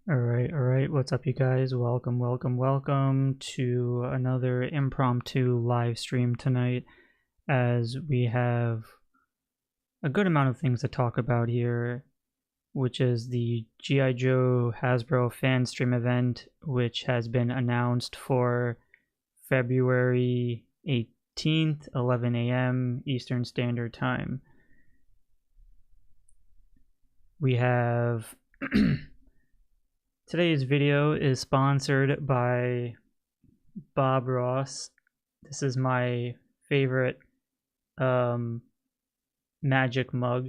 All right. What's up, you guys? Welcome to another impromptu live stream tonight, as we have a good amount of things to talk about here, which is the G.I. Joe Hasbro fan stream event, which has been announced for February 18th, 11 a.m. Eastern Standard Time. We have today's video is sponsored by Bob Ross. This is my favorite magic mug.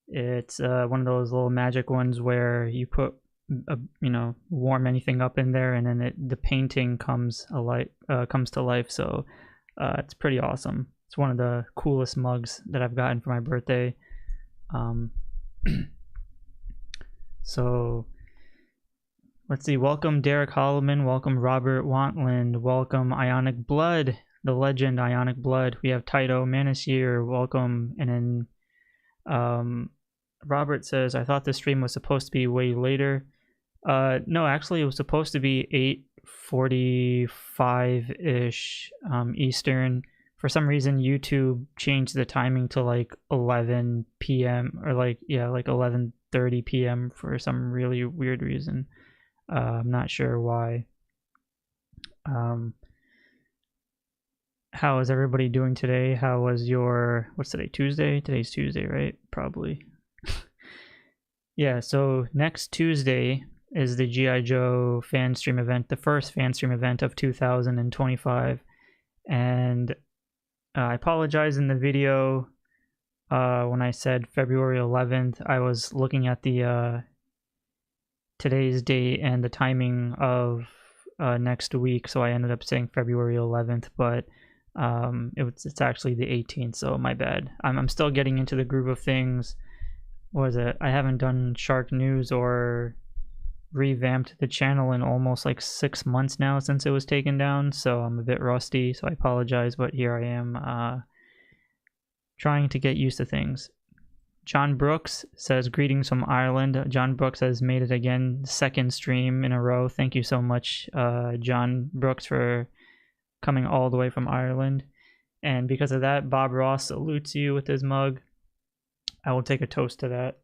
It's one of those little magic ones where you put warm anything up in there, and then the painting comes to life. So it's pretty awesome. It's one of the coolest mugs that I've gotten for my birthday. So let's see. Welcome Derek Holloman. Welcome Robert Wantland. Welcome Ionic Blood, the legend Ionic Blood. We have Taito Manasier. Welcome. And then Robert says, I thought the stream was supposed to be way later. No, actually it was supposed to be 8:45-ish Eastern. For some reason YouTube changed the timing to like 11 p.m. or like 11:30 p.m. for some really weird reason. I'm not sure why. How is everybody doing today? How was what's today? Tuesday? Today's Tuesday, right? Probably. Yeah, so next Tuesday is the G.I. Joe fan stream event, the first fan stream event of 2025. And I apologize in the video when I said February 11th. I was looking at the today's date and the timing of next week, so I ended up saying February 11th, but it's actually the 18th, so my bad. I'm still getting into the groove of things. What is it? I haven't done SHARKNEWZ or revamped the channel in almost like 6 months now since it was taken down, so I'm a bit rusty, so I apologize, but here I am trying to get used to things. John Brooks says, greetings from Ireland. John Brooks has made it again, second stream in a row. Thank you so much, John Brooks, for coming all the way from Ireland. And because of that, Bob Ross salutes you with his mug. I will take a toast to that.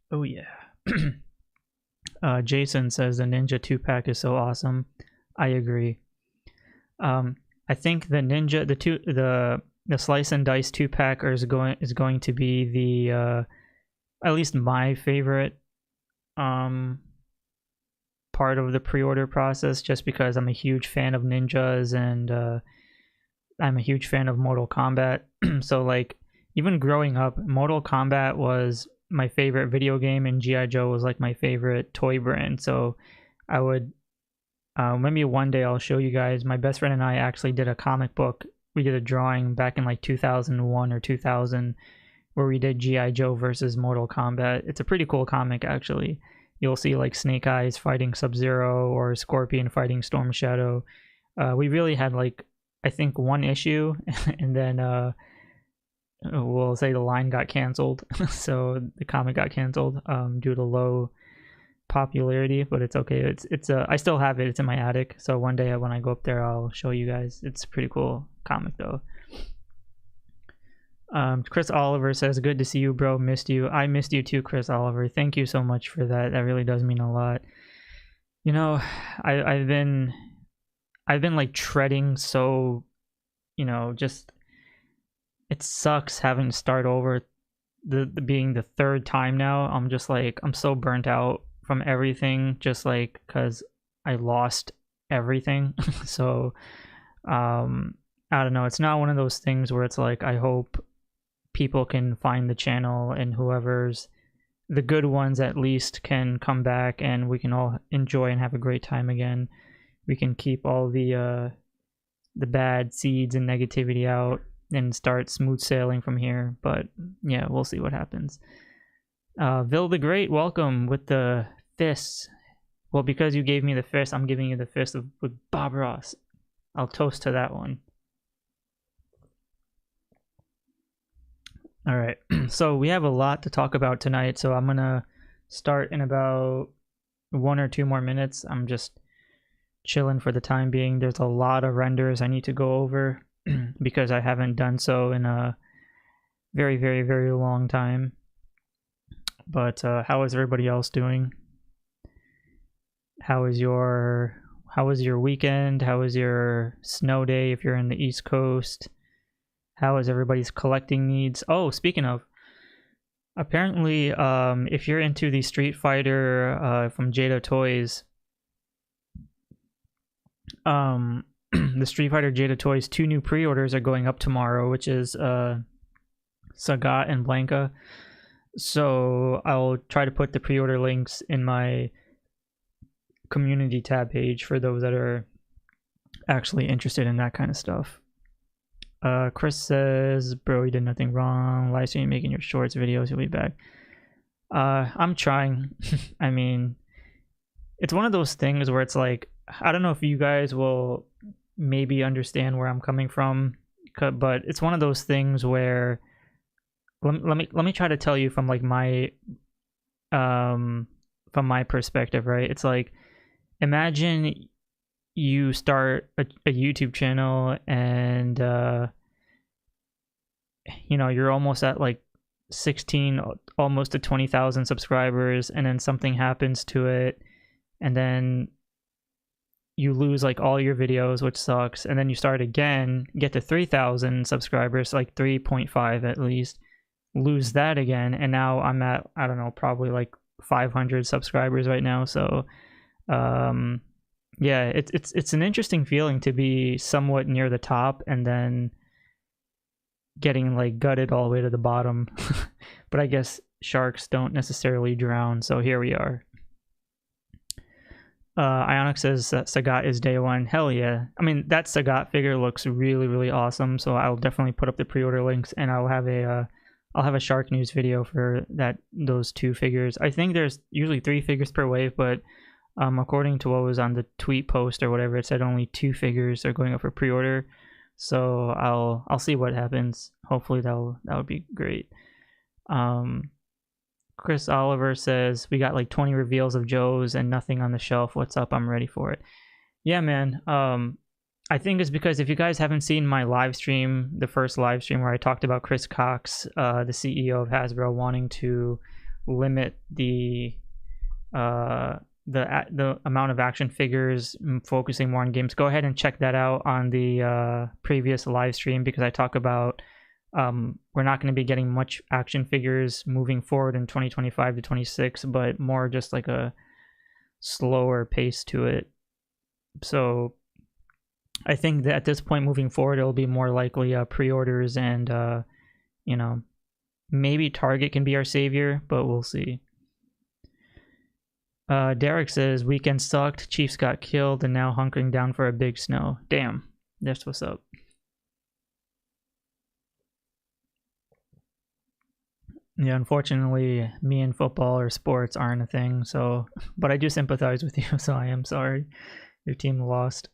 Oh yeah. Jason says the Ninja 2-pack is so awesome. I agree. I think the Ninja, the Slice and Dice 2-pack is going to be the at least my favorite part of the pre-order process, just because I'm a huge fan of ninjas and I'm a huge fan of Mortal Kombat. So like, even growing up, Mortal Kombat was my favorite video game, and G.I. Joe was like my favorite toy brand. So I would maybe one day I'll show you guys. My best friend and I actually did a comic book. We did a drawing back in like 2001 or 2000 where we did G.I. Joe versus Mortal Kombat. It's a pretty cool comic, actually. You'll see like Snake Eyes fighting Sub-Zero or Scorpion fighting Storm Shadow. We really had like, I think, one issue, and then we'll say the line got canceled. So the comic got canceled due to low popularity, but it's okay. It's I still have it. It's in my attic, so one day when I go up there I'll show you guys. It's a pretty cool comic though. Chris Oliver says, good to see you, bro. Missed you. I missed you too, Chris Oliver. Thank you so much for that. That really does mean a lot. You know, I've been like treading so, just, it sucks having to start over being the third time now. I'm just like, I'm so burnt out from everything, just like because I lost everything. So I don't know, it's not one of those things where it's like, I hope people can find the channel, and whoever's the good ones at least can come back and we can all enjoy and have a great time again. We can keep all the bad seeds and negativity out and start smooth sailing from here. But yeah, we'll see what happens. Vil the Great, welcome with the fists. Well, because you gave me the fist, I'm giving you the fist with Bob Ross. I'll toast to that one. All right, so we have a lot to talk about tonight, so I'm gonna start in about 1 or 2 more minutes. I'm just chilling for the time being. There's a lot of renders I need to go over because I haven't done so in a very, very, very long time. But how is everybody else doing? How was your weekend? How was your snow day if you're in the East Coast? How is everybody's collecting needs? Oh, speaking of, apparently, if you're into the Street Fighter from GIJOE Toys, the Street Fighter GIJOE Toys 2 new pre-orders are going up tomorrow, which is Sagat and Blanca. So I'll try to put the pre-order links in my community tab page for those that are actually interested in that kind of stuff. Chris says, bro, you did nothing wrong. Live stream, making your shorts videos, you'll be back. I'm trying. I mean, it's one of those things where it's like, I don't know if you guys will maybe understand where I'm coming from, but it's one of those things where let me try to tell you from like my from my perspective, right? It's like, imagine you start a YouTube channel and you know, you're almost at like 16, almost to 20,000 subscribers, and then something happens to it, and then you lose like all your videos, which sucks, and then you start again, get to 3,000 subscribers, like 3.5 at least, lose that again, and now I'm at, I don't know, probably like 500 subscribers right now. So yeah, it's an interesting feeling to be somewhat near the top and then getting like gutted all the way to the bottom. But I guess sharks don't necessarily drown, so here we are. Ionic says that Sagat is day one. Hell yeah. I mean, that Sagat figure looks really, really awesome, so I'll definitely put up the pre-order links, and I'll have a SHARKNEWZ video for those 2 figures. I think there's usually 3 figures per wave, but according to what was on the tweet post or whatever, it said only 2 figures are going up for pre-order. So I'll see what happens. Hopefully that would be great. Chris Oliver says, we got like 20 reveals of Joe's and nothing on the shelf. What's up? I'm ready for it. Yeah, man. I think it's because if you guys haven't seen my live stream, the first live stream where I talked about Chris Cox, the CEO of Hasbro, wanting to limit the amount of action figures, focusing more on games, go ahead and check that out on the previous live stream, because I talk about we're not going to be getting much action figures moving forward in 2025 to 26, but more just like a slower pace to it. So I think that at this point moving forward, it'll be more likely pre-orders, and you know, maybe Target can be our savior, but we'll see. Derek says, weekend sucked, Chiefs got killed, and now hunkering down for a big snow. Damn, that's what's up. Yeah, unfortunately, me and football or sports aren't a thing, so, but I do sympathize with you, so I am sorry your team lost.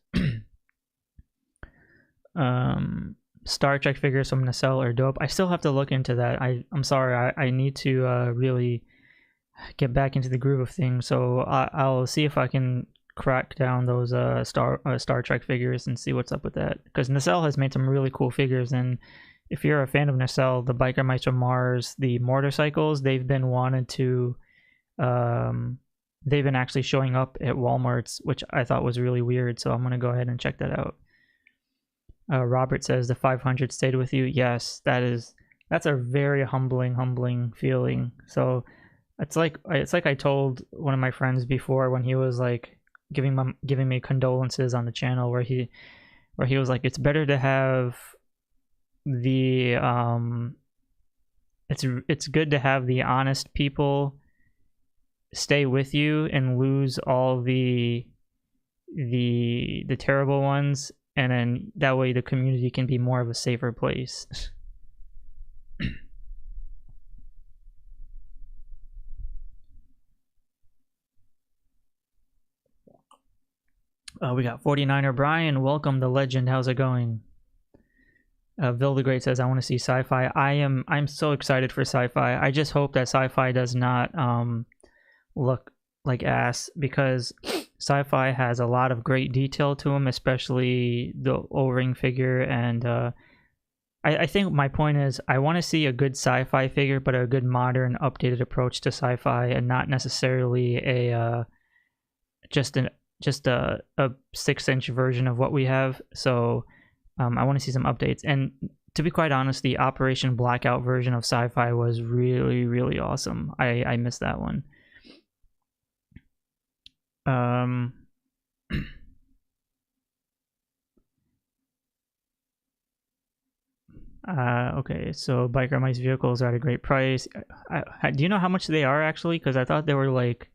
Star Trek figures from Nacelle are dope. I still have to look into that. I'm sorry, I need to really get back into the groove of things, so I'll see if I can crack down those Star Trek figures and see what's up with that, because Nacelle has made some really cool figures. And if you're a fan of Nacelle, the Biker Mice from Mars, the motorcycles, they've been they've been actually showing up at Walmart's, which I thought was really weird, so I'm gonna go ahead and check that out. Robert says, the 500 stayed with you. Yes, that's a very humbling feeling. So it's like I told one of my friends before, when he was like giving me condolences on the channel, where he was like, it's better to have the it's good to have the honest people stay with you and lose all the terrible ones, and then that way the community can be more of a safer place. We got 49er Brian. Welcome, the legend. How's it going? Vil the Great says, I want to see sci-fi. I'm so excited for sci-fi. I just hope that sci-fi does not look like ass, because sci-fi has a lot of great detail to them, especially the O-ring figure. And I think my point is, I want to see a good sci-fi figure, but a good modern, updated approach to sci-fi, and not necessarily a just a 6-inch version of what we have. So I want to see some updates. And to be quite honest, the Operation Blackout version of sci-fi was really, really awesome. I missed that one. Okay, so Biker Mice vehicles are at a great price. Do you know how much they are actually? Because I thought they were like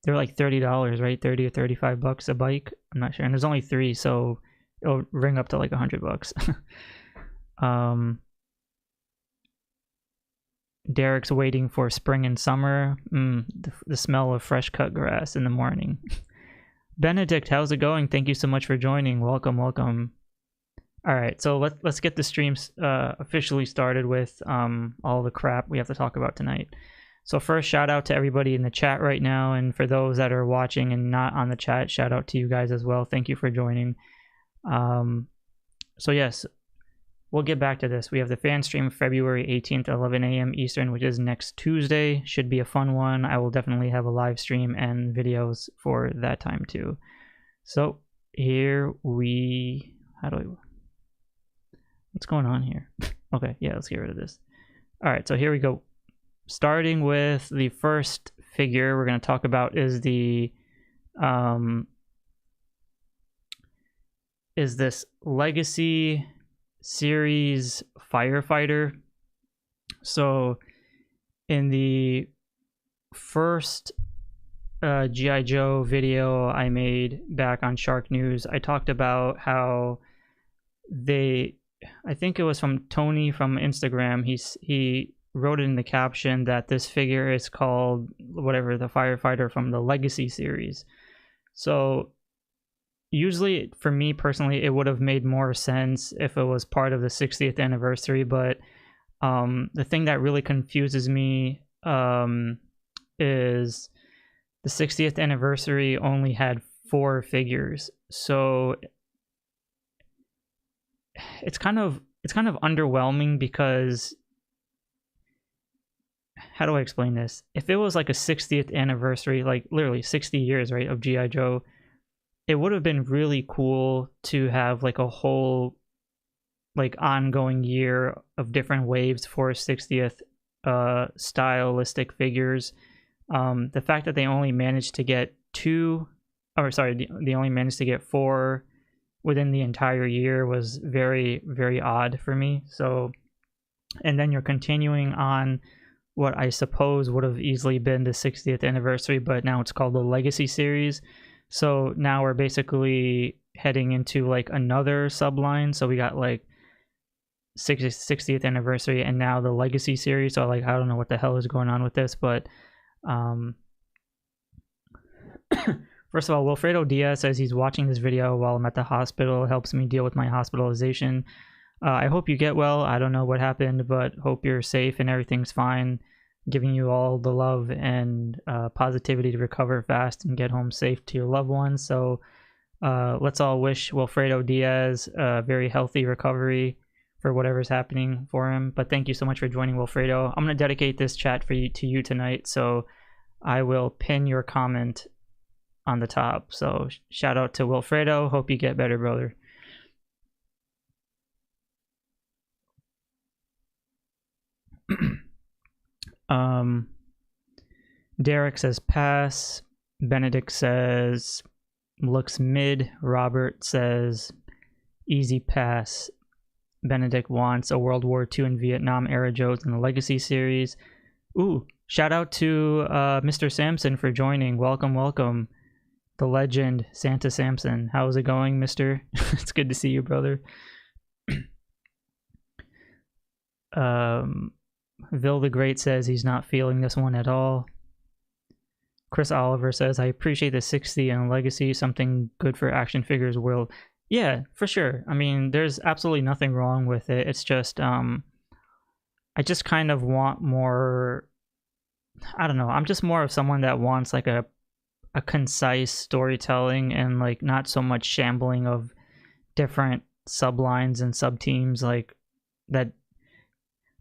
$30, right? 30 or 35 bucks a bike. I'm not sure. And there's only 3, so it'll ring up to like $100. Derek's waiting for spring and summer. The smell of fresh cut grass in the morning. Benedict, how's it going? Thank you so much for joining. Welcome, welcome. All right, so let's get the streams officially started with all the crap we have to talk about tonight. So first, shout out to everybody in the chat right now, and for those that are watching and not on the chat, shout out to you guys as well. Thank you for joining. So yes, we'll get back to this. We have the fan stream February 18th at 11 a.m. Eastern, which is next Tuesday. Should be a fun one. I will definitely have a live stream and videos for that time too. So here we... What's going on here? Okay, yeah, let's get rid of this. All right, so here we go. Starting with the first figure we're going to talk about is the this Legacy series firefighter. So in the first GI Joe video I made back on SHARKNEWZ, I talked about how I think it was from Tony from Instagram. He wrote it in the caption that this figure is called whatever, the firefighter from the Legacy series. So usually for me personally, it would have made more sense if it was part of the 60th anniversary, but the thing that really confuses me is the 60th anniversary only had 4 figures. So it's kind of underwhelming, because how do I explain this? If it was like a 60th anniversary, like literally 60 years, right, of GI Joe, it would have been really cool to have like a whole like ongoing year of different waves for 60th stylistic figures. The fact that they only managed to get 2, or sorry, they only managed to get 4 within the entire year was very, very odd for me. So, and then you're continuing on what I suppose would have easily been the 60th anniversary, but now it's called the Legacy series. So now we're basically heading into like another subline. So we got like 60th anniversary and now the Legacy series. So like, I don't know what the hell is going on with this, but first of all, Wilfredo Diaz says he's watching this video while I'm at the hospital. It helps me deal with my hospitalization. I hope you get well. I don't know what happened, but hope you're safe and everything's fine. Giving you all the love and positivity to recover fast and get home safe to your loved ones. So let's all wish Wilfredo Diaz a very healthy recovery for whatever's happening for him. But thank you so much for joining, Wilfredo. I'm going to dedicate this chat to you tonight, so I will pin your comment on the top. So shout out to Wilfredo. Hope you get better, brother. Derek says pass. Benedict says looks mid. Robert says easy pass. Benedict wants a World War II and Vietnam era Joes in the Legacy series. Ooh, shout out to Mr. Sampson for joining. Welcome, welcome. The legend, Santa Sampson. How's it going, mister? It's good to see you, brother. Vil the Great says he's not feeling this one at all. Chris Oliver says, I appreciate the 60 and Legacy. Something good for action figures will Yeah, for sure. I mean, there's absolutely nothing wrong with it. It's just I just kind of want more. I don't know. I'm just more of someone that wants like a concise storytelling and like not so much shambling of different sublines and sub teams like that.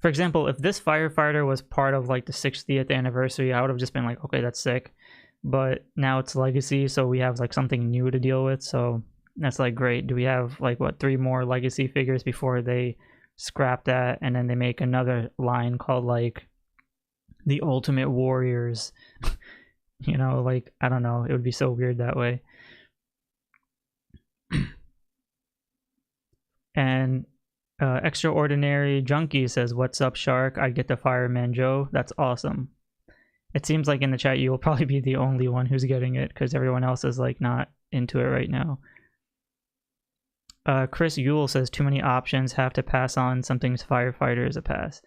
For example, if this firefighter was part of like the 60th anniversary, I would have just been like, okay, that's sick. But now it's legacy, so we have like something new to deal with. So that's like great. Do we have like what 3 more legacy figures before they scrap that and then they make another line called like the Ultimate Warriors? You know, like I don't know, it would be so weird that way. And Extraordinary Junkie says, "What's up, Shark? I get the Fireman Joe. That's awesome." It seems like in the chat you will probably be the only one who's getting it because everyone else is like not into it right now. Chris Yule says, "Too many options. Have to pass on. Something's firefighter is a pass."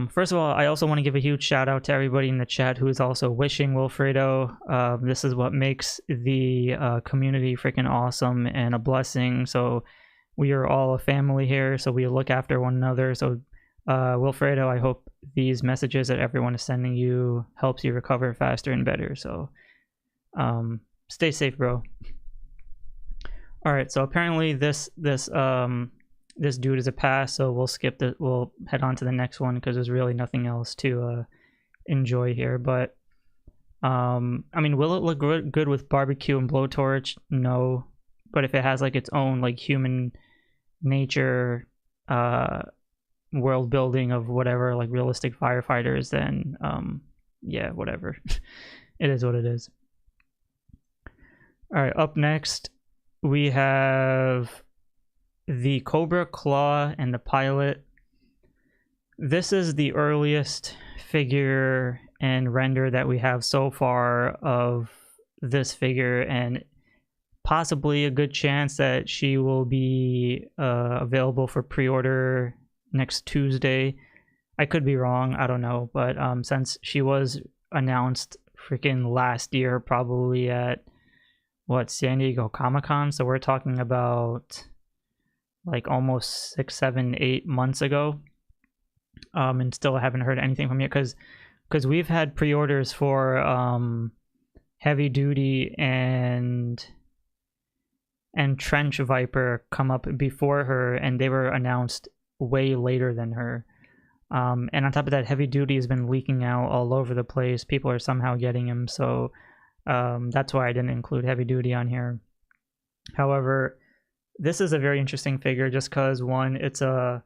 First of all, I also want to give a huge shout out to everybody in the chat who is also wishing Wilfredo. This is what makes the community freaking awesome and a blessing. So we are all a family here, so we look after one another. So Wilfredo, I hope these messages that everyone is sending you helps you recover faster and better. So stay safe, bro. All right, so apparently this dude is a pass, so we'll skip the. We'll head on to the next one because there's really nothing else to enjoy here. But I mean, will it look good with barbecue and blowtorch? No, but if it has like its own like human nature world building of whatever, like realistic firefighters, then yeah, whatever. It is what it is. All right, up next we have the Cobra Claw and the pilot. This is the earliest figure and render that we have so far of this figure, and possibly a good chance that she will be available for pre-order next Tuesday. I could be wrong, I don't know, but since she was announced freaking last year, probably at what, San Diego Comic-Con, so we're talking about like almost 6, 7, 8 months ago, and still haven't heard anything from you because we've had pre-orders for Heavy Duty and Trench Viper come up before her, and they were announced way later than her. And on top of that, Heavy Duty has been leaking out all over the place. People are somehow getting him, so that's why I didn't include Heavy Duty on here. However, this is a very interesting figure just because, one, it's a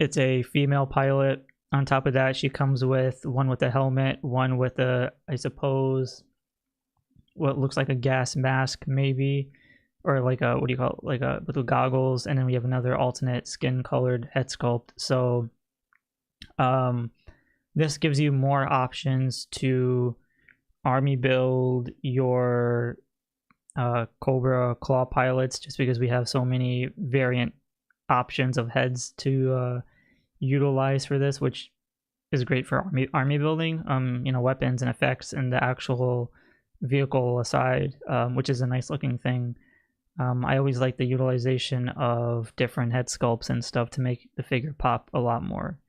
it's a female pilot. On top of that, she comes with one with a helmet, one with a, I suppose, what looks like a gas mask maybe, or like a, what do you call it, like a little goggles, and then we have another alternate skin colored head sculpt. So this gives you more options to army build your Cobra Claw pilots, just because we have so many variant options of heads to utilize for this, which is great for army building, you know, weapons and effects and the actual vehicle aside, which is a nice looking thing. I always like the utilization of different head sculpts and stuff to make the figure pop a lot more.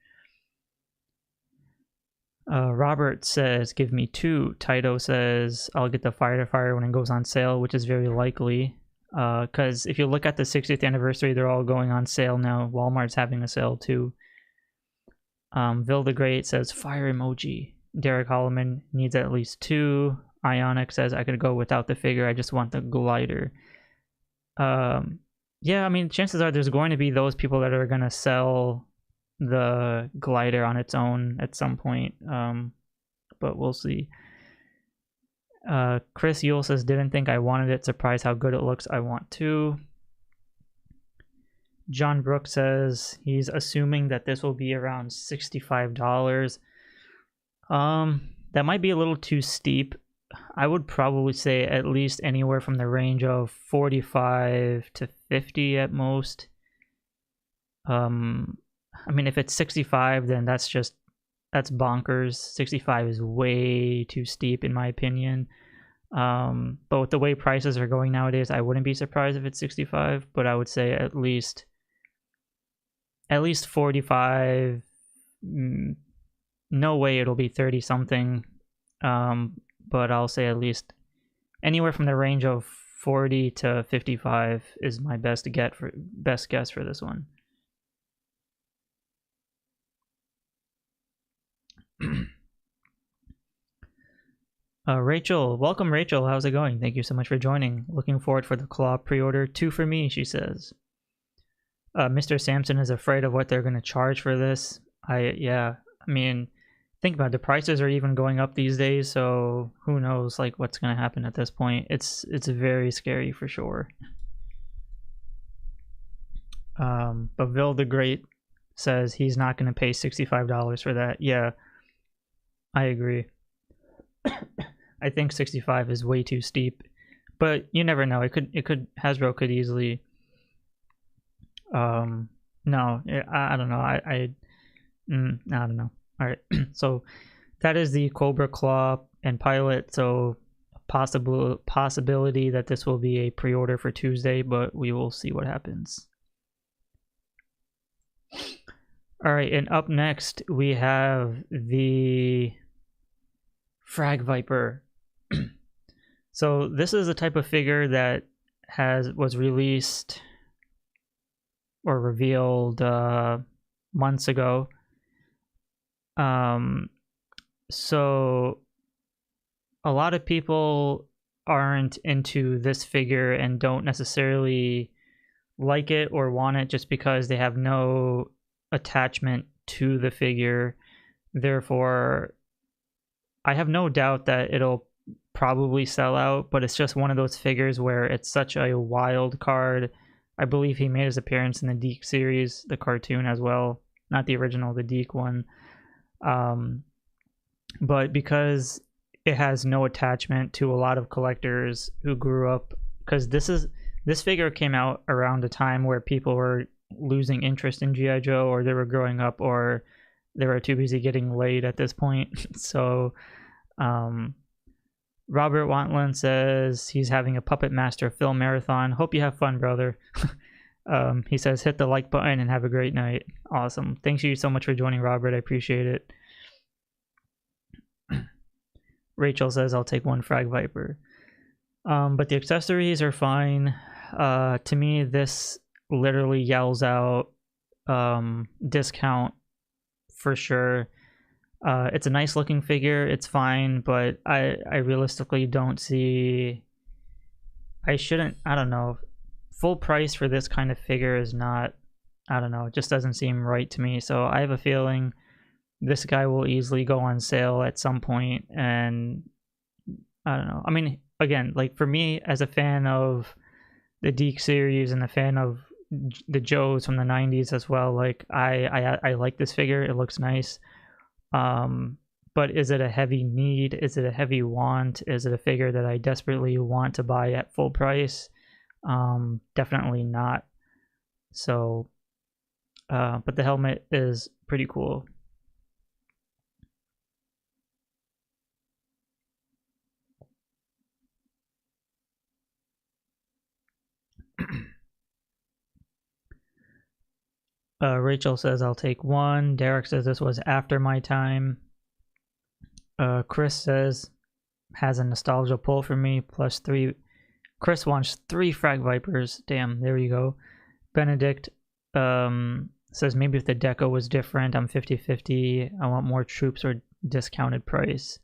Robert says, "Give me 2. Taito says, "I'll get the firefighter when it goes on sale," which is very likely. Because if you look at the 60th anniversary, they're all going on sale now. Walmart's having a sale too. Vil the Great says, "Fire emoji." Derek Holloman needs at least 2. Ionic says, "I could go without the figure. I just want the glider." Yeah, I mean, chances are there's going to be those people that are going to sell the glider on its own at some point, but we'll see. Chris Yule says, "Didn't think I wanted it. Surprised how good it looks. I want to." John Brooks says he's assuming that this will be around $65. That might be a little too steep. I would probably say at least anywhere from the range of 45 to 50 at most. I mean, if it's 65, then that's bonkers. 65 is way too steep in my opinion. But with the way prices are going nowadays, I wouldn't be surprised if it's 65, but I would say at least 45. No way it'll be 30 something. But I'll say at least anywhere from the range of 40 to 55 is my best guess for this one. Rachel, welcome Rachel. How's it going? Thank you so much for joining. Looking forward for the Claw pre-order. 2 for me, she says. Mr. Sampson is afraid of what they're going to charge for this. I mean, think about it. The prices are even going up these days, so who knows like what's going to happen at this point. It's very scary for sure. But Vil the Great says he's not going to pay $65 for that. Yeah, I agree. I think 65 is way too steep, but you never know. Hasbro could easily. No, I don't know. I don't know. All right, so that is the Cobra Claw and Pilot. So possibility that this will be a pre-order for Tuesday, but we will see what happens. All right, and up next we have the Frag Viper. So this is a type of figure that was released or revealed months ago. So a lot of people aren't into this figure and don't necessarily like it or want it just because they have no attachment to the figure. Therefore, I have no doubt that it'll probably sell out, but it's just one of those figures where it's such a wild card. I believe he made his appearance in the Deke series, the cartoon as well, not the original, the Deke one. But because it has no attachment to a lot of collectors who grew up, because this figure came out around a time where people were losing interest in G.I. Joe, or they were growing up, or they were too busy getting laid at this point. So Robert Wantland says he's having a Puppet Master film marathon. Hope you have fun, brother. He says hit the like button and have a great night. Awesome. Thanks you so much for joining, Robert. I appreciate it. Rachel says I'll take 1 Frag Viper. But the accessories are fine. To me, this literally yells out discount for sure. It's a nice looking figure. It's fine, but I realistically don't see. I don't know. Full price for this kind of figure is not. I don't know. It just doesn't seem right to me. So I have a feeling this guy will easily go on sale at some point, and I don't know. I mean, again, like for me as a fan of the Deke series and a fan of the Joes from the 90s as well, like I like this figure. It looks nice. But is it a heavy need? Is it a heavy want? Is it a figure that I desperately want to buy at full price? Definitely not. So, but the helmet is pretty cool. Rachel says I'll take 1. Derek says this was after my time. Chris says has a nostalgia pull for me, plus 3. Chris wants 3 Frag Vipers. Damn, there you go. Benedict says maybe if the deco was different. I'm 50-50. I want more troops or discounted price.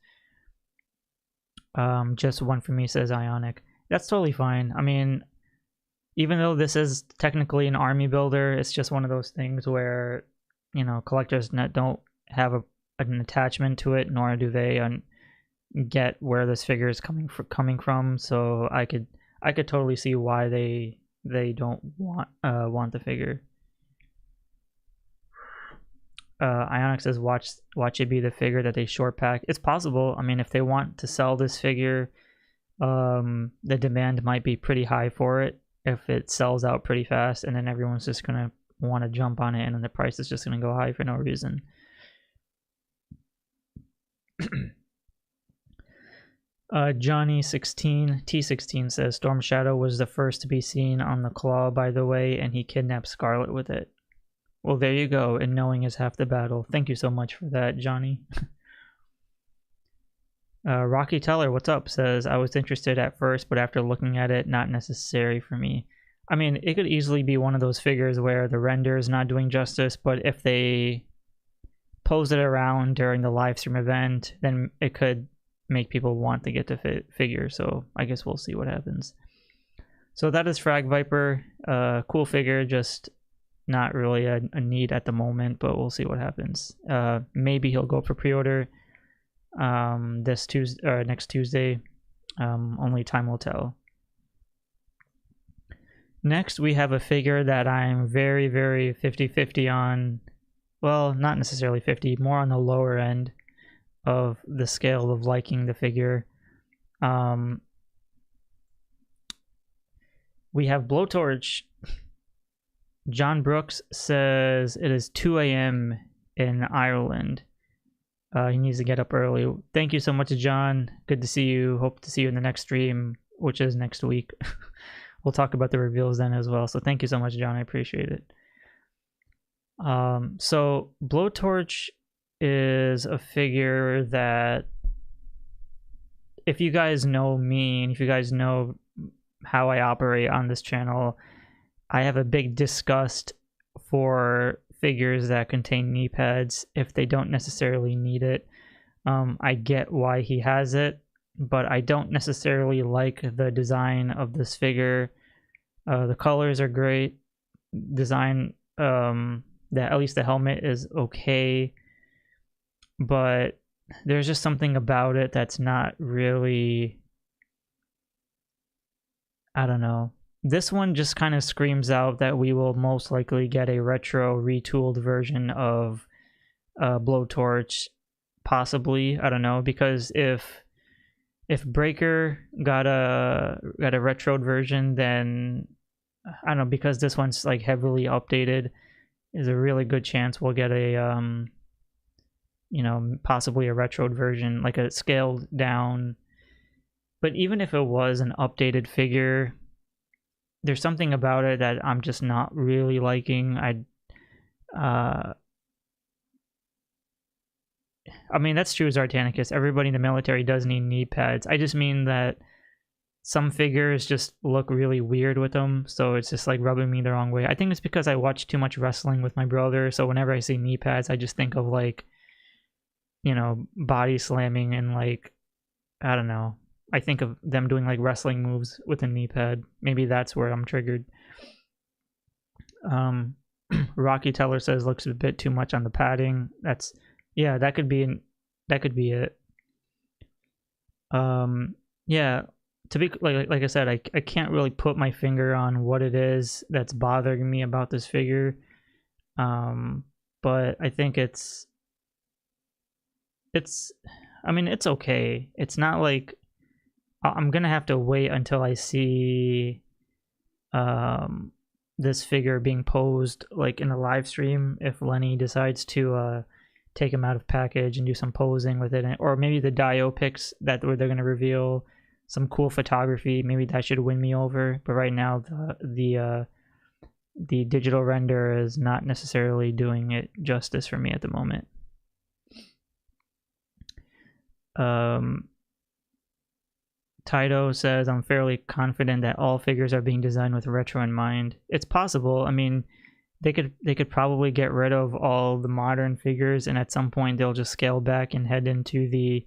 Just 1 for me, says Ionic. That's totally fine. I mean, even though this is technically an army builder, it's just one of those things where, you know, collectors don't have an attachment to it, nor do they get where this figure is coming from. So I could totally see why they don't want the figure. Ionic says watch it be the figure that they short pack. It's possible. I mean, if they want to sell this figure, the demand might be pretty high for it if it sells out pretty fast, and then everyone's just gonna want to jump on it, and then the price is just gonna go high for no reason. Johnny16 T16 says Storm Shadow was the first to be seen on the claw, by the way, and he kidnapped Scarlet with it. Well, there you go, and knowing is half the battle. Thank you so much for that, Johnny. Rocky Teller, what's up, says, I was interested at first, but after looking at it, not necessary for me. I mean, it could easily be one of those figures where the render is not doing justice, but if they pose it around during the live stream event, then it could make people want to get the figure, so I guess we'll see what happens. So that is Frag Viper. Cool figure, just not really a need at the moment, but we'll see what happens. Maybe he'll go for pre-order this Tuesday or next Tuesday. Only time will tell. Next, we have a figure that I'm very 50-50 on. Well, not necessarily 50, more on the lower end of the scale of liking the figure. We have Blowtorch. John Brooks says it is 2 a.m. in Ireland. He needs to get up early. Thank you so much, John. Good to see you. Hope to see you in the next stream, which is next week. We'll talk about the reveals then as well. So thank you so much, John. I appreciate it. So Blowtorch is a figure that, if you guys know me and if you guys know how I operate on this channel, I have a big disgust for figures that contain knee pads if they don't necessarily need it. I get why he has it, but I don't necessarily like the design of this figure. The colors are great. Design, at least the helmet is okay, but there's just something about it that's not really, I don't know. This one just kind of screams out that we will most likely get a retro retooled version of Blowtorch, possibly. I don't know, because if Breaker got a retroed version, then I don't know, because this one's like heavily updated, there's a really good chance we'll get a you know, possibly a retroed version, like a scaled down. But even if it was an updated figure, there's something about it that I'm just not really liking. I mean, that's true as Artanicus. Everybody in the military does need knee pads. I just mean that some figures just look really weird with them, so it's just like rubbing me the wrong way. I think it's because I watch too much wrestling with my brother, so whenever I see knee pads, I just think of, like, you know, body slamming and, like, I don't know. I think of them doing like wrestling moves with a knee pad. Maybe that's where I'm triggered. Rocky Teller says looks a bit too much on the padding. That's, yeah, that could be it. Yeah, to be like I said, I can't really put my finger on what it is that's bothering me about this figure. But I think it's I mean, it's okay. It's not like I'm gonna have to wait until I see this figure being posed like in a live stream if Lenny decides to take him out of package and do some posing with it, or maybe the GIJOE pics that where they're gonna reveal some cool photography. Maybe that should win me over. But right now the digital render is not necessarily doing it justice for me at the moment. Taito says, I'm fairly confident that all figures are being designed with retro in mind. It's possible. I mean, they could probably get rid of all the modern figures, and at some point they'll just scale back and head into the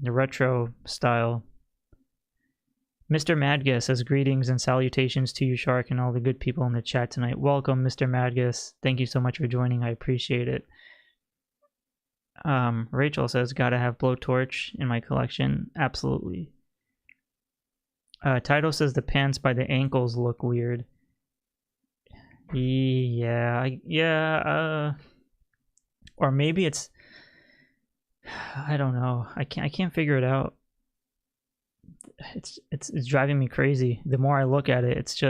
retro style. Mr. Madgus says, greetings and salutations to you, Shark, and all the good people in the chat tonight. Welcome, Mr. Madgus. Thank you so much for joining. I appreciate it. Rachel says, gotta have Blowtorch in my collection. Absolutely. Title says the pants by the ankles look weird. Yeah, or maybe it's, I don't know. I can't figure it out. It's driving me crazy. The more I look at it, it's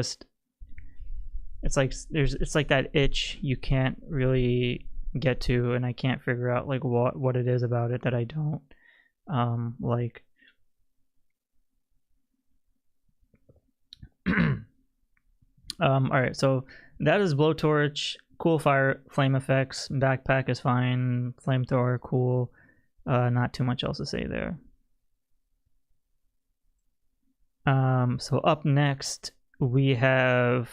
like that itch you can't really get to, and I can't figure out like what it is about it that I don't like alright, so that is Blowtorch. Cool flame effects. Backpack is fine. Flamethrower, cool. Not too much else to say there. So up next we have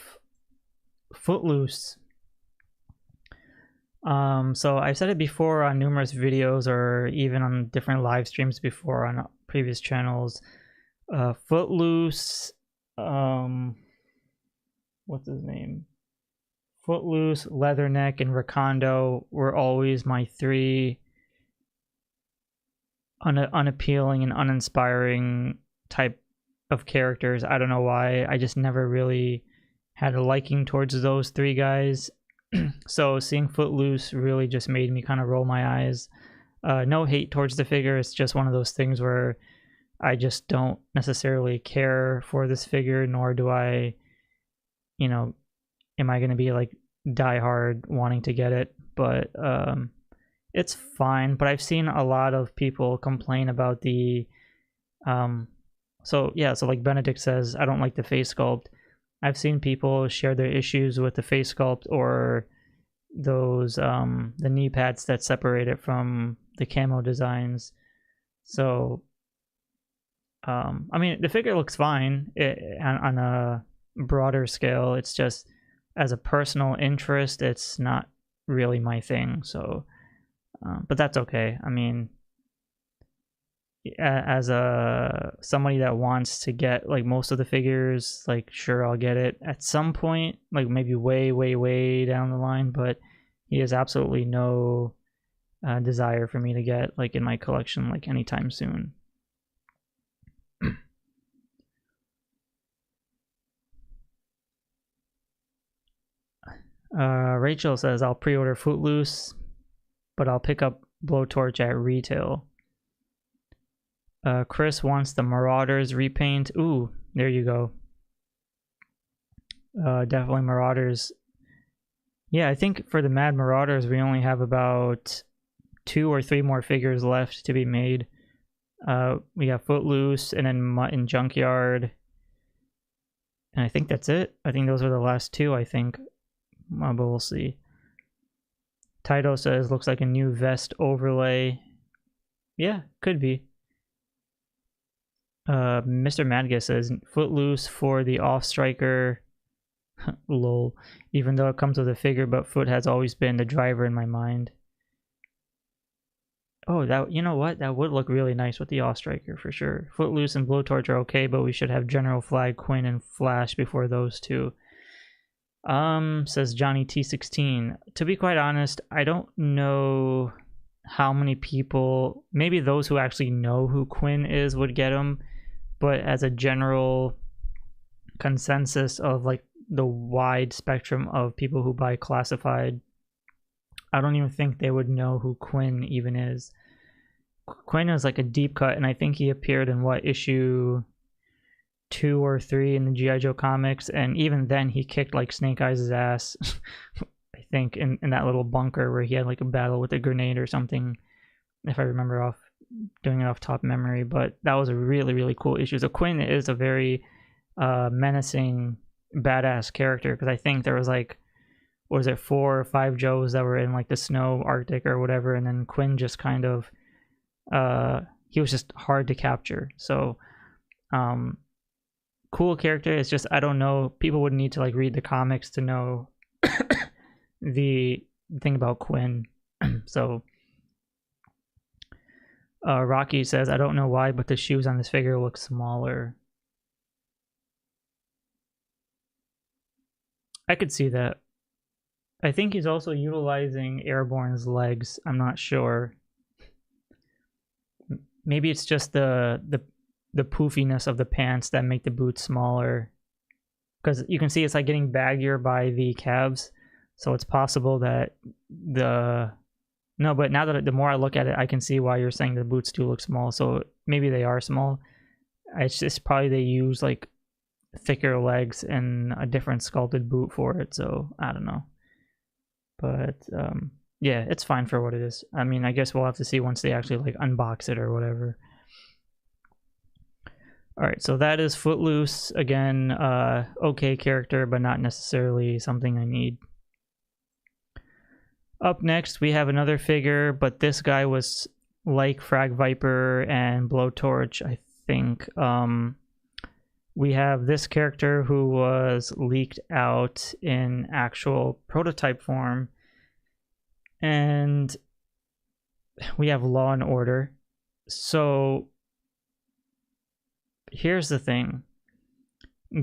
Footloose. So I've said it before on numerous videos or even on different live streams before on previous channels. Footloose, what's his name? Footloose, Leatherneck, and Recondo were always my three unappealing and uninspiring type of characters. I don't know why. I just never really had a liking towards those three guys. So seeing Footloose really just made me kind of roll my eyes. No hate towards the figure. It's just one of those things where I just don't necessarily care for this figure, nor do I, you know, am I going to be like die hard wanting to get it. But it's fine. But I've seen a lot of people complain about the so like Benedict says, I don't like the face sculpt. I've seen people share their issues with the face sculpt or those the knee pads that separate it from the camo designs. So I mean, the figure looks fine on a broader scale. It's just as a personal interest, it's not really my thing. So but that's okay. I mean, as somebody that wants to get like most of the figures, like sure, I'll get it at some point, like maybe way down the line, but he has absolutely no desire for me to get like in my collection like anytime soon. Rachel says, I'll pre-order Footloose, but I'll pick up Blowtorch at retail. Chris wants the Marauders repaint. Ooh, there you go. Definitely Marauders. Yeah, I think for the Mad Marauders, we only have about 2 or 3 more figures left to be made. We got Footloose and then Mutt and Junkyard. And I think that's it. I think those are the last 2, I think. But we'll see. Taito says, looks like a new vest overlay. Yeah, could be. Mr. Madga says, Footloose for the off-striker. Lol. Even though it comes with a figure, but Foot has always been the driver in my mind. Oh, that, you know what? That would look really nice with the off-striker for sure. Footloose and Blowtorch are okay, but we should have General Flag, Quinn, and Flash before those two. Says Johnny T16. To be quite honest, I don't know how many people, maybe those who actually know who Quinn is would get him, but as a general consensus of like the wide spectrum of people who buy classified, I don't even think they would know who Quinn even is. Quinn is like a deep cut, and I think he appeared in what, issue 2 or 3 in the G.I. Joe comics, and even then he kicked like Snake Eyes' ass. I think in that little bunker where he had like a battle with a grenade or something, if I remember doing it off top memory. But that was a really cool issue. So Quinn is a very menacing, badass character, because I think there was like, what was it, 4 or 5 Joes that were in like the snow Arctic or whatever, and then Quinn just kind of he was just hard to capture. So cool character. It's just, I don't know, people would need to like read the comics to know the thing about Quinn. So Rocky says, I don't know why, but the shoes on this figure look smaller. I could see that. I think he's also utilizing Airborne's legs. I'm not sure. Maybe it's just the poofiness of the pants that make the boots smaller, because you can see it's like getting baggier by the calves. So it's possible that but now that the more I look at it, I can see why you're saying the boots do look small. So maybe they are small. It's just probably they use like thicker legs and a different sculpted boot for it. So I don't know. But Yeah, it's fine for what it is. I mean, I guess we'll have to see once they actually like unbox it or whatever. All right, so that is Footloose. Again, okay character, but not necessarily something I need. Up next, we have another figure, but this guy was like Frag Viper and Blowtorch, I think. We have this character who was leaked out in actual prototype form. And we have Law and Order. So here's the thing.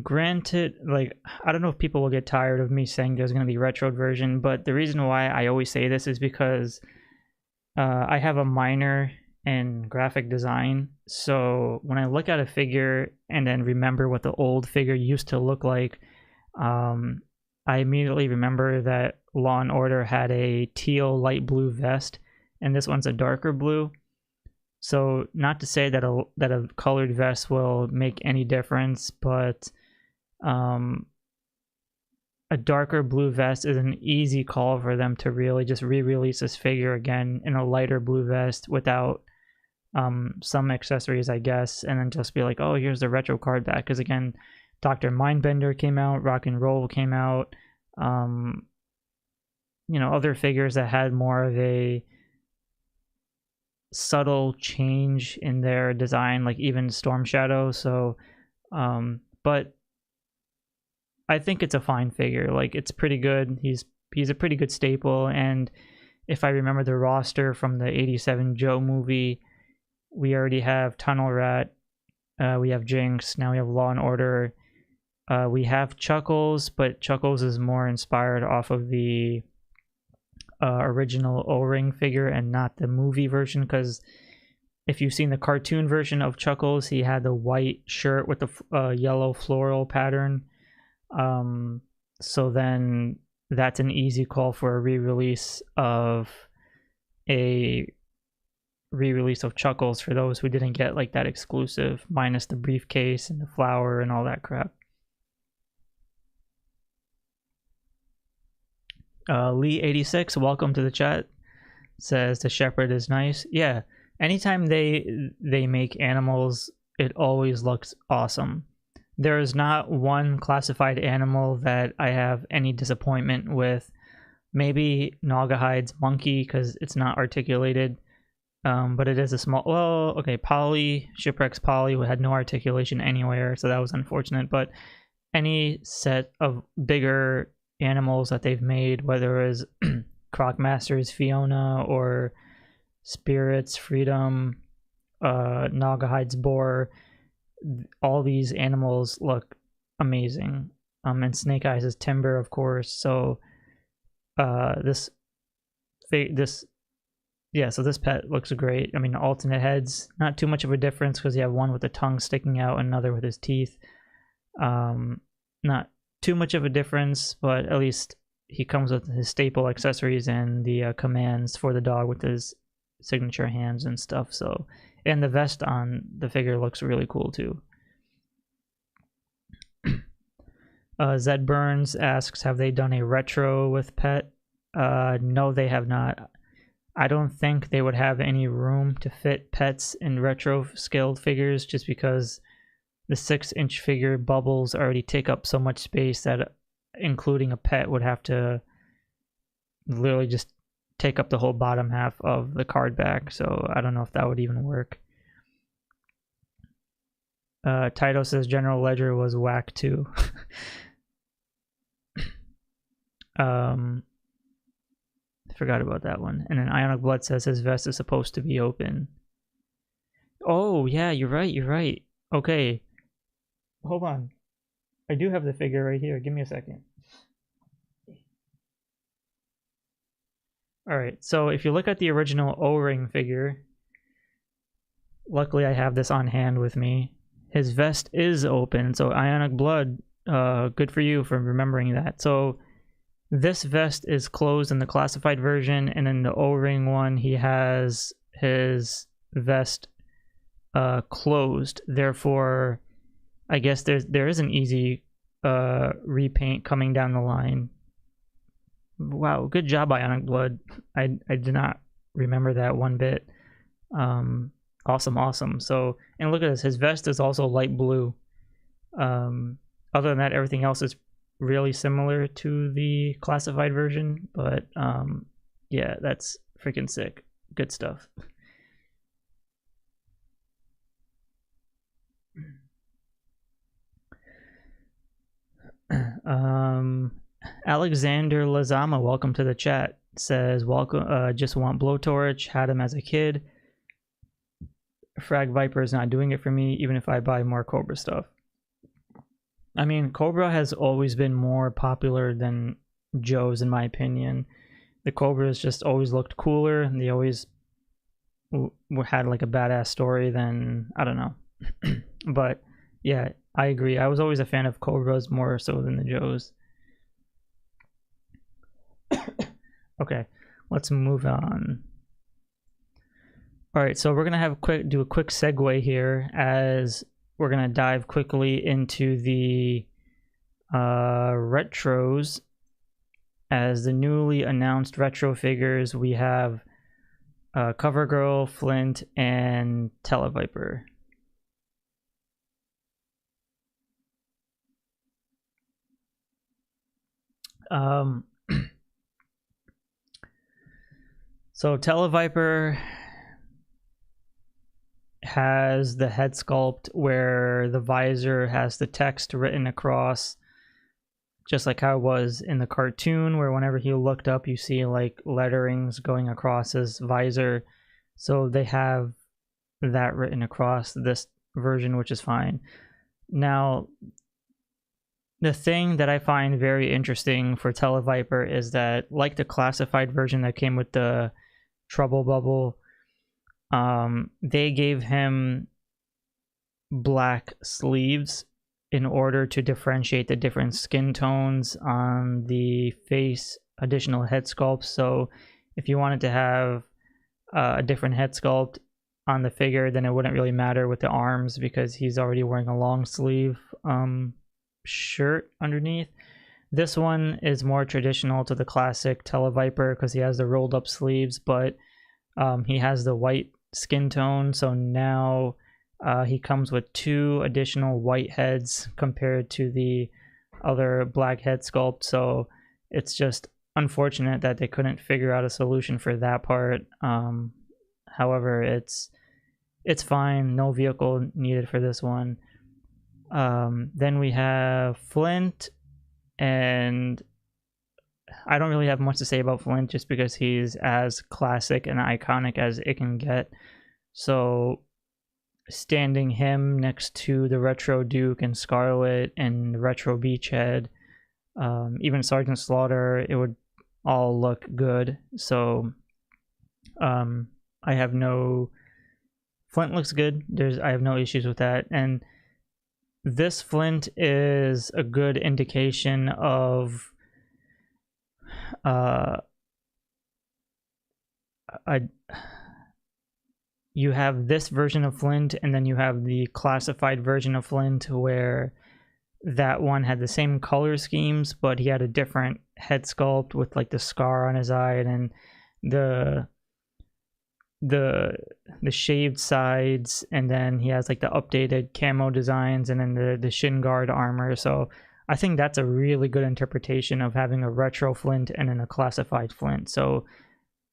Granted, like, I don't know if people will get tired of me saying there's going to be a retro version, but the reason why I always say this is because I have a minor in graphic design. So when I look at a figure and then remember what the old figure used to look like, I immediately remember that Law and Order had a teal light blue vest, and this one's a darker blue. So not to say that a colored vest will make any difference, but a darker blue vest is an easy call for them to really just re-release this figure again in a lighter blue vest without some accessories, I guess, and then just be like, oh, here's the retro card back. Because again, Dr. Mindbender came out, Rock and Roll came out, you know, other figures that had more of a subtle change in their design, like even Storm Shadow. So but I think it's a fine figure. Like, it's pretty good. He's a pretty good staple, and if I remember the roster from the 87 Joe movie, we already have Tunnel Rat, we have Jinx, now we have Law and Order, we have Chuckles, but Chuckles is more inspired off of the original O-Ring figure and not the movie version, because if you've seen the cartoon version of Chuckles, he had the white shirt with the yellow floral pattern. So then that's an easy call for a re-release of Chuckles for those who didn't get like that exclusive, minus the briefcase and the flower and all that crap. Lee86, welcome to the chat, says the shepherd is nice. Yeah, anytime they make animals, it always looks awesome. There is not one classified animal that I have any disappointment with. Maybe Naugahyde's monkey, because it's not articulated, but it is a small... Well, okay, Polly, Shipwreck's Polly had no articulation anywhere, so that was unfortunate. But any set of bigger animals that they've made, whether it was Crocmaster's Fiona or Spirit's Freedom, Naugahyde's Boar, all these animals look amazing. And Snake Eyes is Timber, of course. So this pet looks great. I mean, alternate heads, not too much of a difference, because you have one with the tongue sticking out, another with his teeth. Not too much of a difference, but at least he comes with his staple accessories and the commands for the dog with his signature hands and stuff. So, and the vest on the figure looks really cool too. Zed Burns asks, have they done a retro with Pet? No, they have not. I don't think they would have any room to fit pets in retro scaled figures, just because the 6-inch figure bubbles already take up so much space that including a pet would have to literally just take up the whole bottom half of the card back. So I don't know if that would even work. Taito says General Ledger was whack too. Forgot about that one. And then Ionic Blood says his vest is supposed to be open. Oh yeah, you're right. Okay, hold on, I do have the figure right here, give me a second. Alright, so if you look at the original O-Ring figure, luckily I have this on hand with me, his vest is open. So Ionic Blood, good for you for remembering that. So this vest is closed in the classified version, and in the O-Ring one he has his vest closed. Therefore, I guess there is an easy repaint coming down the line. Wow, good job, Ionic Blood. I did not remember that one bit. Awesome. So, and look at this, his vest is also light blue. Other than that, everything else is really similar to the classified version, but yeah, that's freaking sick. Good stuff. Alexander Lazama, welcome to the chat. Says, welcome, just want Blowtorch, had him as a kid. Frag Viper is not doing it for me, even if I buy more Cobra stuff. I mean, Cobra has always been more popular than Joe's, in my opinion. The Cobras just always looked cooler, and they always had like a badass story than, I don't know. But yeah, I agree. I was always a fan of Cobras more so than the Joes. Okay, let's move on. All right, so we're gonna do a quick segue here, as we're gonna dive quickly into the retros. As the newly announced retro figures, we have CoverGirl, Flint, and Televiper. So Televiper has the head sculpt where the visor has the text written across, just like how it was in the cartoon, where whenever he looked up, you see like letterings going across his visor. So they have that written across this version, which is fine. Now, the thing that I find very interesting for Televiper is that, like the classified version that came with the Trouble Bubble, they gave him black sleeves in order to differentiate the different skin tones on the face, additional head sculpts. So if you wanted to have a different head sculpt on the figure, then it wouldn't really matter with the arms, because he's already wearing a long sleeve shirt underneath. This one is more traditional to the classic Televiper because he has the rolled up sleeves, but he has the white skin tone. So now he comes with 2 additional white heads compared to the other black head sculpt. So it's just unfortunate that they couldn't figure out a solution for that part. However, it's fine. No vehicle needed for this one. Then we have Flint, and I don't really have much to say about Flint just because he's as classic and iconic as it can get. So standing him next to the Retro Duke and Scarlet and the Retro Beachhead, even Sergeant Slaughter, it would all look good. So I have no... Flint looks good. I have no issues with that. And this Flint is a good indication of you have this version of Flint, and then you have the classified version of Flint, where that one had the same color schemes, but he had a different head sculpt with like the scar on his eye, and then the shaved sides, and then he has like the updated camo designs, and then the shin guard armor. So I think that's a really good interpretation of having a retro Flint and then a classified Flint. So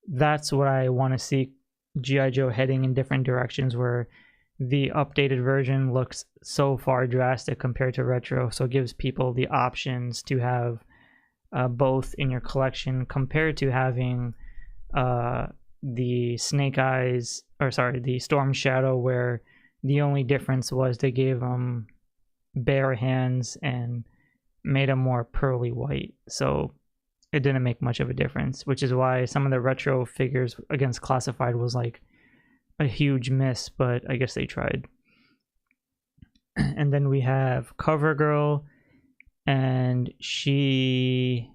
that's what I want to see G.I. Joe heading in different directions, where the updated version looks so far drastic compared to retro, so it gives people the options to have both in your collection, compared to having the Snake Eyes, or sorry, the Storm Shadow, where the only difference was they gave him bare hands and made him more pearly white. So it didn't make much of a difference, which is why some of the retro figures against classified was like a huge miss, but I guess they tried. And then we have CoverGirl, and she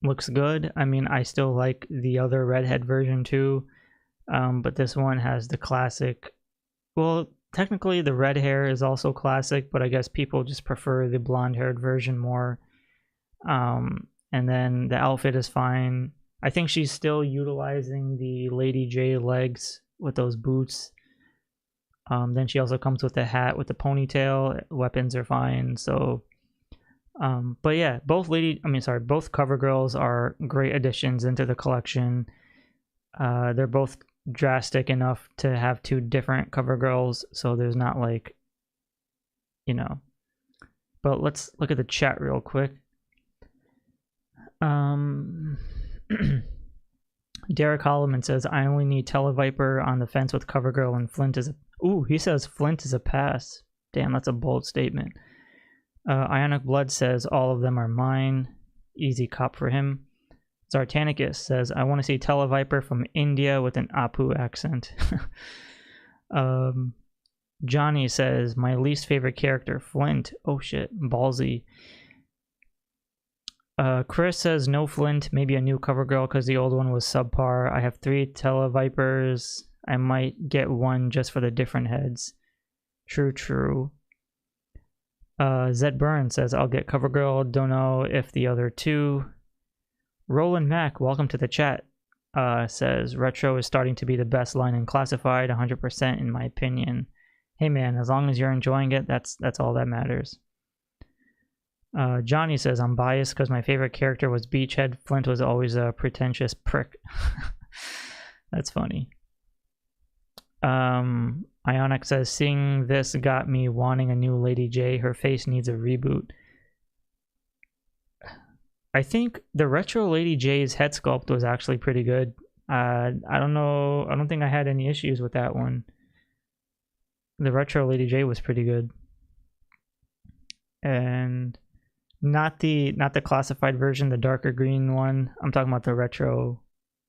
looks good. I mean, I still like the other redhead version too, but this one has the classic. Well, technically the red hair is also classic, but I guess people just prefer the blonde haired version more. And then the outfit is fine. I think she's still utilizing the Lady J legs with those boots. Then she also comes with the hat with the ponytail. Weapons are fine. So, but yeah, both CoverGirls are great additions into the collection. They're both drastic enough to have two different CoverGirls, so there's not like, you know. But let's look at the chat real quick. Derek Holloman says, I only need Televiper on the fence with CoverGirl, and Flint is a... Ooh, he says Flint is a pass. Damn, that's a bold statement. Ionic Blood says, all of them are mine. Easy cop for him. Zartanicus says, I want to see Televiper from India with an Apu accent. Johnny says, my least favorite character, Flint. Oh shit, ballsy. Chris says, no Flint, maybe a new CoverGirl because the old one was subpar. I have 3 Televipers. I might get one just for the different heads. True. Zed Burns says, I'll get CoverGirl. Don't know if the other 2. Roland Mack, welcome to the chat, says, Retro is starting to be the best line in Classified, 100% in my opinion. Hey man, as long as you're enjoying it, that's all that matters. Johnny says, I'm biased because my favorite character was Beachhead. Flint was always a pretentious prick. That's funny. Ionic says, seeing this got me wanting a new Lady J. Her face needs a reboot. I think the retro Lady J's head sculpt was actually pretty good. I don't know. I don't think I had any issues with that one. The retro Lady J was pretty good. And not the classified version, the darker green one. I'm talking about the retro,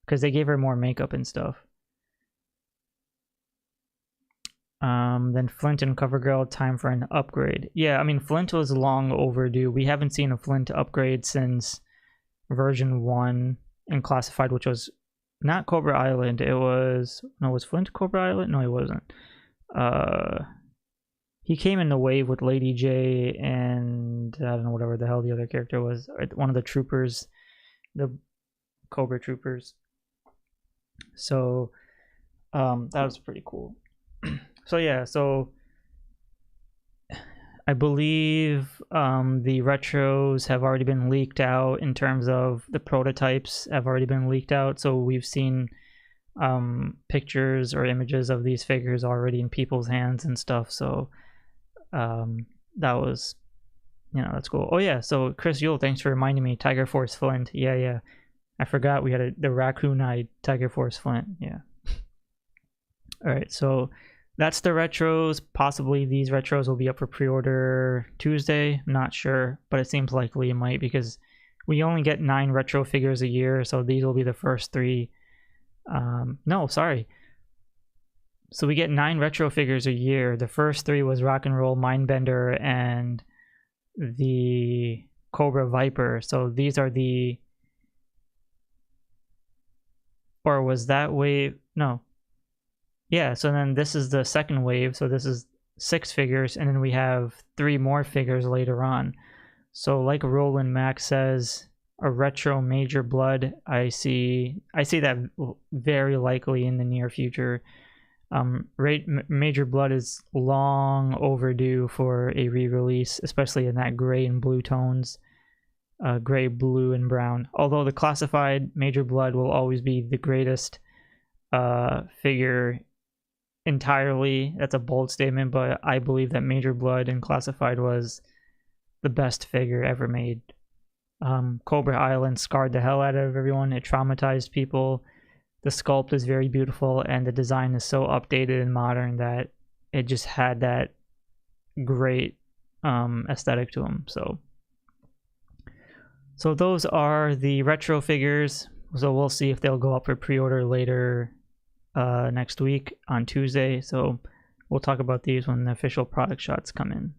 because they gave her more makeup and stuff. Then Flint and CoverGirl, time for an upgrade. Yeah, I mean, Flint was long overdue. We haven't seen a Flint upgrade since version 1 in Classified, which was not Cobra Island. It was... No, was Flint Cobra Island? No, he wasn't. He came in the wave with Lady J and... I don't know, whatever the hell the other character was. One of the troopers. The Cobra troopers. So, that was pretty cool. So yeah, so I believe the retros have already been leaked out in terms of the prototypes have already been leaked out. So we've seen pictures or images of these figures already in people's hands and stuff. So that was, you know, that's cool. Oh yeah, so Chris Yule, thanks for reminding me. Tiger Force Flint. Yeah. I forgot we had the raccoon-eyed Tiger Force Flint. Yeah. All right, so that's the retros. Possibly these retros will be up for pre-order Tuesday. I'm not sure, but it seems likely it might, because we only get 9 retro figures a year, so these will be the first 3. No, sorry. So we get 9 retro figures a year. The first 3 was Rock and Roll Mindbender and the Cobra Viper. So these are the... Or was that wave? No. Yeah, so then this is the second wave, so this is 6 figures, and then we have 3 more figures later on. So like Roland Mack says, a retro Major Blood, I see that very likely in the near future. Major Blood is long overdue for a re-release, especially in that gray and blue tones. Gray, blue, and brown. Although the classified Major Blood will always be the greatest figure entirely. That's a bold statement, but I believe that Major Blood in Classified was the best figure ever made. Cobra Island scarred the hell out of everyone. It traumatized people. The sculpt is very beautiful, and the design is so updated and modern that it just had that great aesthetic to them. So those are the retro figures. So we'll see if they'll go up for pre-order later next week on Tuesday. So we'll talk about these when the official product shots come in.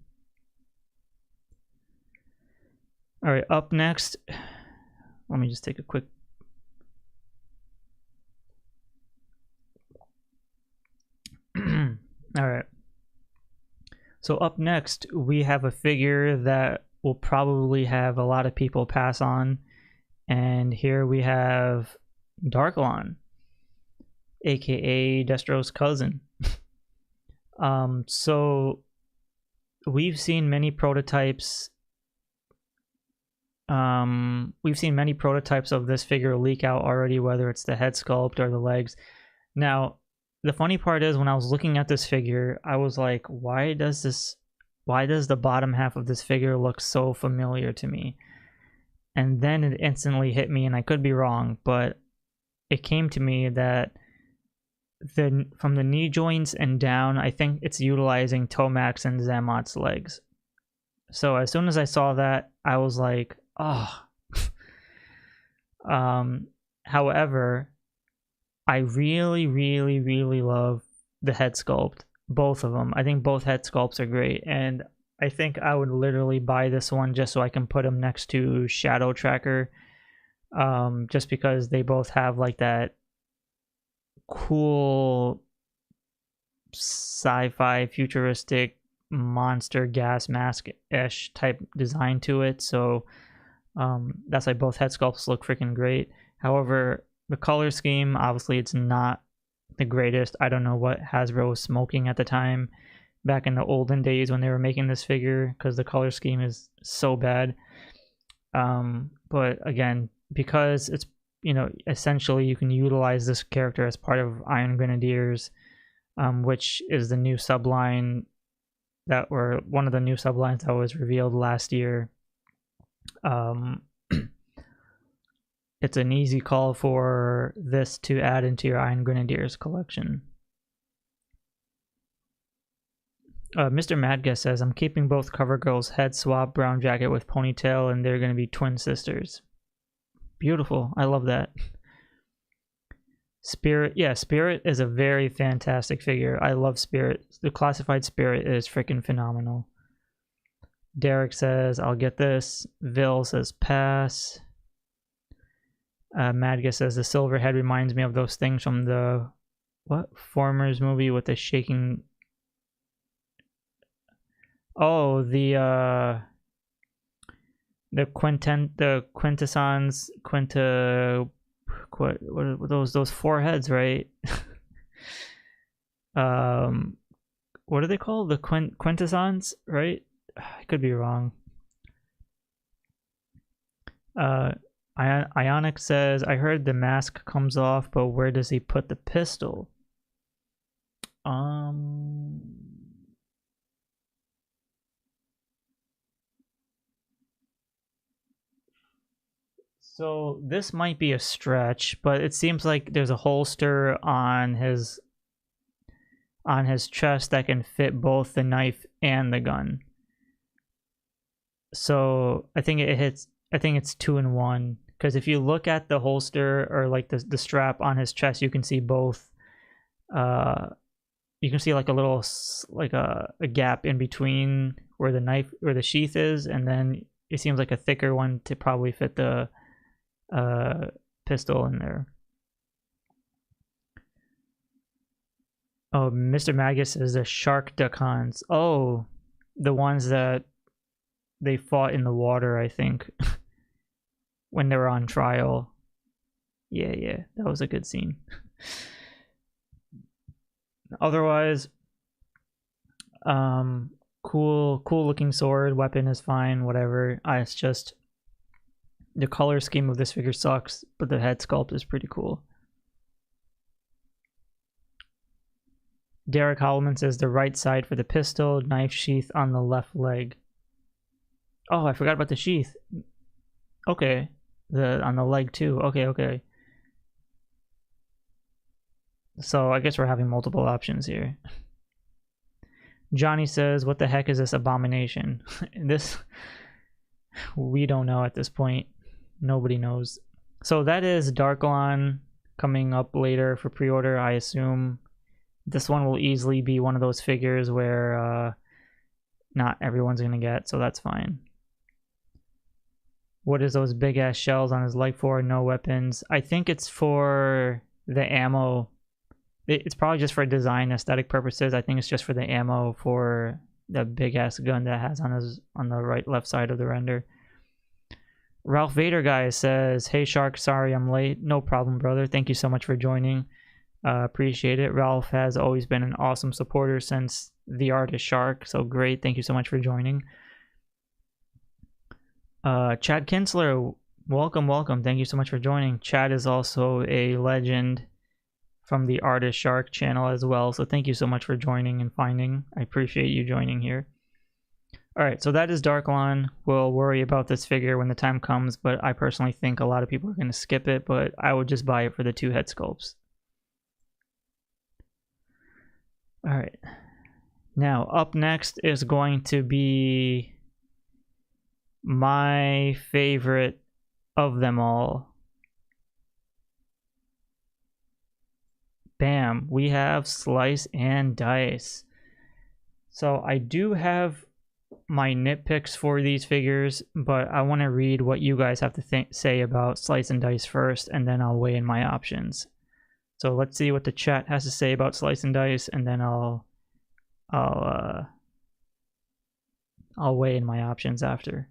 All right, up next, let me just take a quick... All right. So up next, we have a figure that will probably have a lot of people pass on, And here we have Darklon, aka Destro's cousin. So we've seen many prototypes. We've seen many prototypes of this figure leak out already, whether it's the head sculpt or the legs. Now, the funny part is when I was looking at this figure, I was like, why does the bottom half of this figure look so familiar to me? And then it instantly hit me, and I could be wrong, but it came to me that from the knee joints and down, I think it's utilizing Tomac's and Xamot's legs. So as soon as I saw that, I was like, oh. However, I really, really, really love the head sculpt. Both of them. I think both head sculpts are great, and I think I would literally buy this one just so I can put them next to Shadow Tracker, just because they both have like that cool sci-fi futuristic monster gas mask-ish type design to it. So that's why both head sculpts look freaking great. However, the color scheme, obviously it's not the greatest. I don't know what Hasbro was smoking at the time back in the olden days when they were making this figure, because the color scheme is so bad. But again, because it's, you know, essentially you can utilize this character as part of Iron Grenadiers, which is the new subline one of the new sublines that was revealed last year. It's an easy call for this to add into your Iron Grenadiers collection. Mr. Madguess says, I'm keeping both CoverGirl's head swap brown jacket with ponytail, and they're going to be twin sisters. Beautiful. I love that. Spirit. Yeah, Spirit is a very fantastic figure. I love Spirit. The classified Spirit is freaking phenomenal. Derek says, I'll get this. Vil says, pass. Madguess says, the silver head reminds me of those things from the Formers movie with the shaking. Oh, the quintessons, what are those 4 heads, right? What are they called? The quintessons, right? I could be wrong. Ionic says, I heard the mask comes off, but where does he put the pistol? So this might be a stretch, but it seems like there's a holster on his chest that can fit both the knife and the gun. So I think it's 2 in 1, because if you look at the holster or like the strap on his chest, you can see both. You can see like a little a gap in between where the knife or the sheath is, and then it seems like a thicker one to probably fit the pistol in there. Oh, Mr. Magus is the Sharknews. Oh, the ones that they fought in the water, I think, when they were on trial. Yeah, that was a good scene. Otherwise, cool looking sword, weapon is fine, whatever. It's just the color scheme of this figure sucks, but the head sculpt is pretty cool. Derek Howellman says the right side for the pistol, knife sheath on the left leg. Oh, I forgot about the sheath. Okay, on the leg too. Okay. So I guess we're having multiple options here. Johnny says, what the heck is this abomination? We don't know at this point. Nobody knows. So that is Darklon coming up later for pre-order, I assume. This one will easily be one of those figures where not everyone's going to get, so that's fine. What is those big ass shells on his leg for? No weapons. I think it's for the ammo. It's probably just for design aesthetic purposes. I think it's just for the ammo for the big ass gun that has on the left side of the render. Ralph Vader guy says, "Hey Shark, sorry I'm late." No problem, brother. Thank you so much for joining. Appreciate it. Ralph has always been an awesome supporter since the artist Shark, so great. Thank you so much for joining. Chad Kinsler, welcome. Thank you so much for joining. Chad is also a legend from the Artist Shark channel as well, so thank you so much for joining and finding. I appreciate you joining here. Alright, so that is Darklon. We'll worry about this figure when the time comes, but I personally think a lot of people are going to skip it, but I would just buy it for the 2 head sculpts. Alright, now up next is going to be my favorite of them all. Bam, we have Slice and Dice. So I do have my nitpicks for these figures, but I want to read what you guys have to say about Slice and Dice first, and then I'll weigh in my options. So let's see what the chat has to say about Slice and Dice, and then I'll weigh in my options after.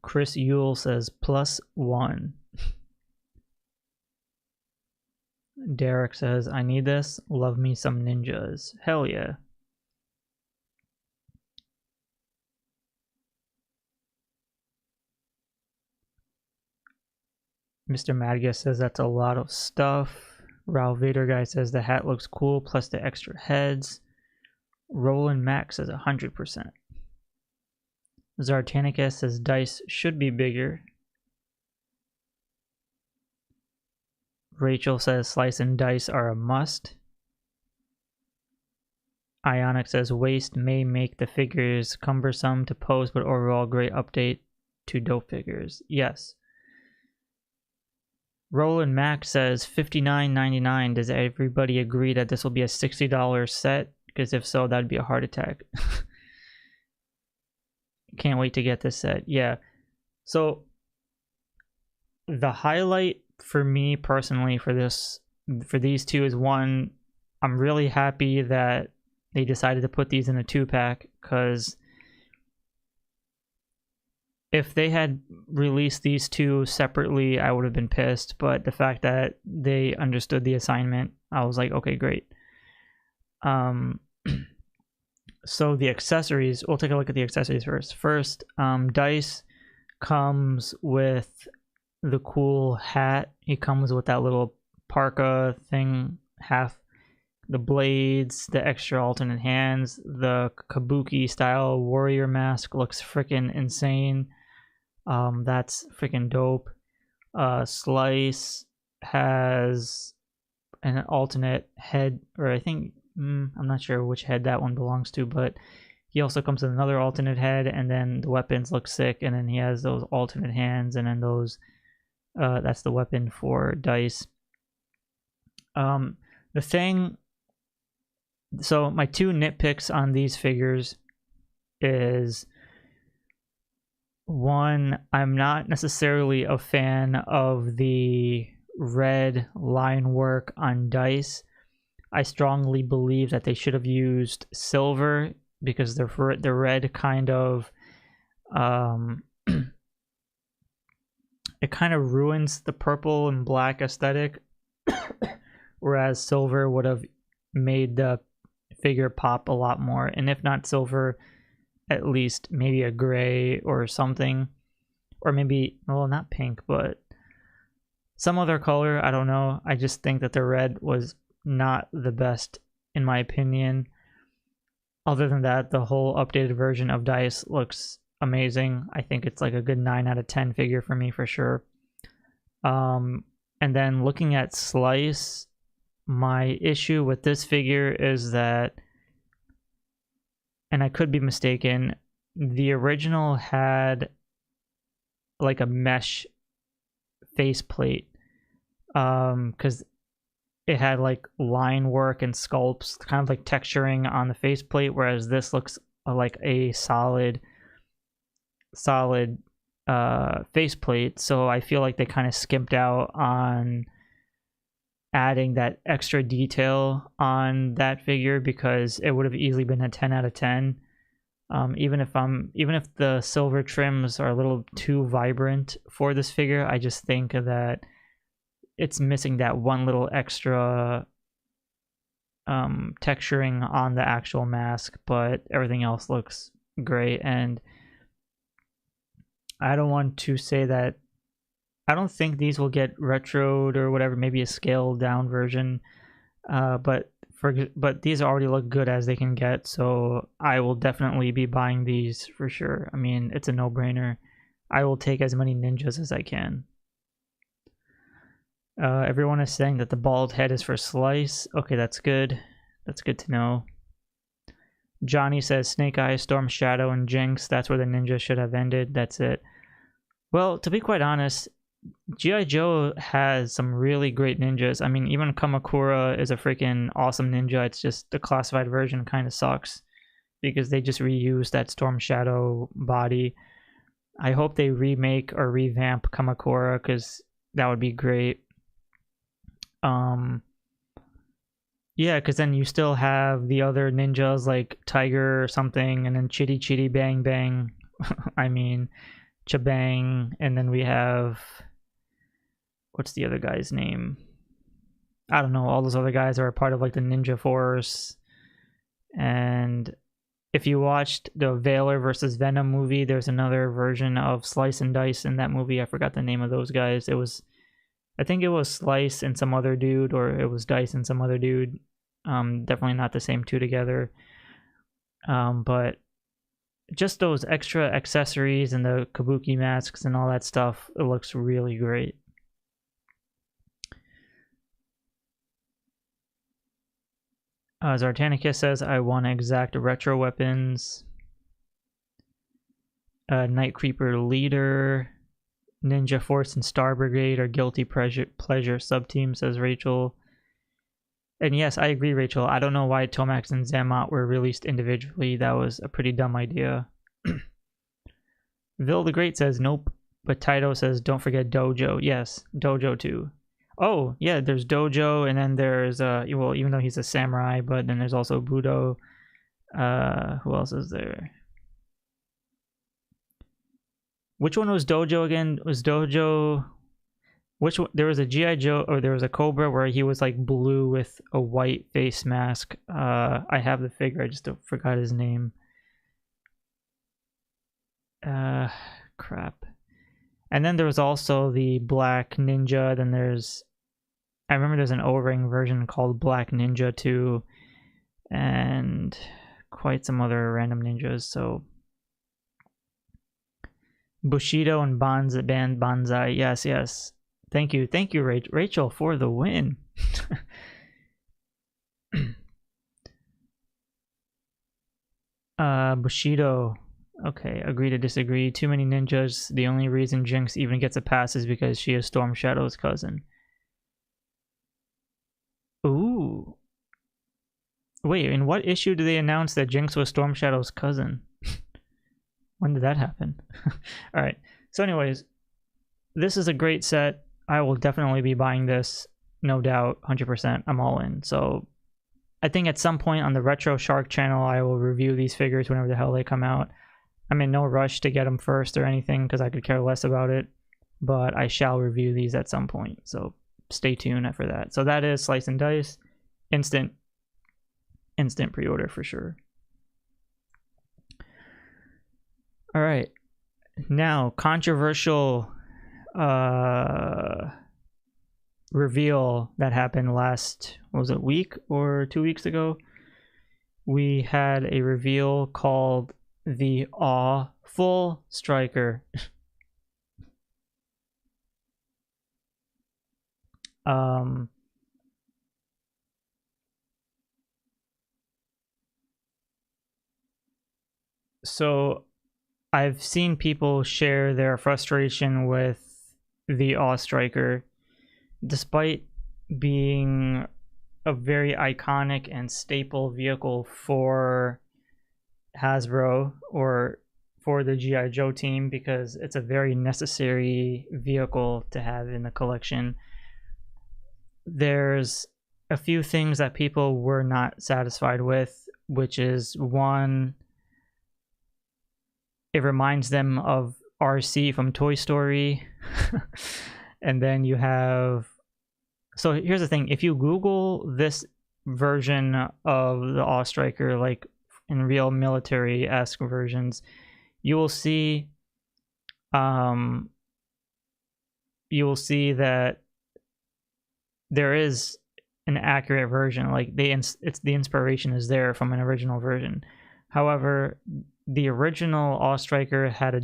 Chris Yule says +1. Derek says, I need this. Love me some ninjas. Hell yeah. Mr. Madga says that's a lot of stuff. Ralph Vader guy says the hat looks cool plus the extra heads. Roland Max says 100%. Zartanicus says dice should be bigger. Rachel says Slice and Dice are a must. Ionic says waist may make the figures cumbersome to pose, but overall great update to dope figures. Yes. Roland Max says $59.99. Does everybody agree that this will be a $60 set? Because if so, that'd be a heart attack. Can't wait to get this set. Yeah. So the highlight for me personally for these two is, one, I'm really happy that they decided to put these in a 2-pack, because if they had released these two separately, I would have been pissed. But the fact that they understood the assignment, I was like, okay, great. So the accessories, we'll take a look at the accessories first. First, Dice comes with the cool hat. He comes with that little parka thing, the blades, the extra alternate hands, the kabuki style warrior mask looks freaking insane. That's freaking dope. Slice has an alternate head, or I think, I'm not sure which head that one belongs to, but he also comes with another alternate head, and then the weapons look sick, and then he has those alternate hands, and then those, that's the weapon for Dice. So my two nitpicks on these figures is, one, I'm not necessarily a fan of the red line work on Dice. I strongly believe that they should have used silver, because the red kind of it kind of ruins the purple and black aesthetic, whereas silver would have made the figure pop a lot more. And if not silver, at least maybe a gray or something, or maybe, well, not pink, but some other color. I don't know. I just think that the red was not the best in my opinion. Other than that, the whole updated version of Dice looks amazing. I think it's like a good 9 out of 10 figure for me for sure. And then looking at Slice, my issue with this figure is that, and I could be mistaken, the original had like a mesh faceplate, because it had like line work and sculpts, kind of like texturing on the faceplate, whereas this looks like a solid faceplate, so I feel like they kind of skimped out on adding that extra detail on that figure, because it would have easily been a 10 out of 10. Even if the silver trims are a little too vibrant for this figure, I just think that it's missing that one little extra texturing on the actual mask, but everything else looks great. And I don't want to say that I don't think these will get retroed or whatever, maybe a scaled down version, but these already look good as they can get, so I will definitely be buying these for sure. I mean, it's a no-brainer. I will take as many ninjas as I can. Everyone is saying that the bald head is for Slice. Okay, that's good. That's good to know. Johnny says Snake Eyes, Storm Shadow, and Jinx. That's where the ninja should have ended. That's it. Well, to be quite honest, G.I. Joe has some really great ninjas. I mean, even Kamakura is a freaking awesome ninja. It's just the classified version kind of sucks because they just reused that Storm Shadow body. I hope they remake or revamp Kamakura, because that would be great. Yeah, because then you still have the other ninjas like Tiger or something, and then Chitty Chitty Bang Bang. I mean, Chabang, and then we have, what's the other guy's name? I don't know. All those other guys are a part of like the Ninja Force. And if you watched the Veiler versus Venom movie, there's another version of Slice and Dice in that movie. I forgot the name of those guys. I think it was Slice and some other dude, or it was Dice and some other dude. Definitely not the same two together. But just those extra accessories and the kabuki masks and all that stuff, it looks really great. Zartanicus says, I want exact retro weapons. Night Creeper Leader, Ninja Force and Star Brigade are Guilty Pleasure sub-team, says Rachel. And yes, I agree, Rachel. I don't know why Tomax and Zammot were released individually. That was a pretty dumb idea. Vil the Great says, nope. But Taito says, don't forget Dojo. Yes, Dojo too. Oh, yeah, there's Dojo, and then there's, well, even though he's a samurai, but then there's also Budo. Who else is there? Which one was Dojo again? Was Dojo... Which one? There was a G.I. Joe, or there was a Cobra where he was like blue with a white face mask. I have the figure, I just forgot his name. Crap. And then there was also the Black Ninja. Then I remember there's an O-ring version called Black Ninja too, and quite some other random ninjas. So Bushido and Band Banzai. Yes. Thank you, Rachel, for the win. Bushido. Okay, agree to disagree. Too many ninjas. The only reason Jinx even gets a pass is because she is Storm Shadow's cousin. Ooh. Wait, in what issue did they announce that Jinx was Storm Shadow's cousin? When did that happen? Alright, so anyways, this is a great set. I will definitely be buying this, no doubt, 100%. I'm all in. So I think at some point on the Retro Shark channel, I will review these figures whenever the hell they come out. I'm in no rush to get them first or anything because I could care less about it, but I shall review these at some point. So stay tuned for that. So that is Slice and Dice. Instant pre-order for sure. All right. Now, controversial reveal that happened last, what was it, week or 2 weeks ago? We had a reveal called the Awful Striker. So I've seen people share their frustration with the Awe Striker, despite being a very iconic and staple vehicle for Hasbro, or for the G.I. Joe team because it's a very necessary vehicle to have in the collection. There's a few things that people were not satisfied with, which is one, it reminds them of RC from Toy Story. And then you have, so here's the thing, if you Google this version of the All-Striker, like in real military-esque versions, you will see that there is an accurate version. Like it's the inspiration is there from an original version. However, the original All-Striker had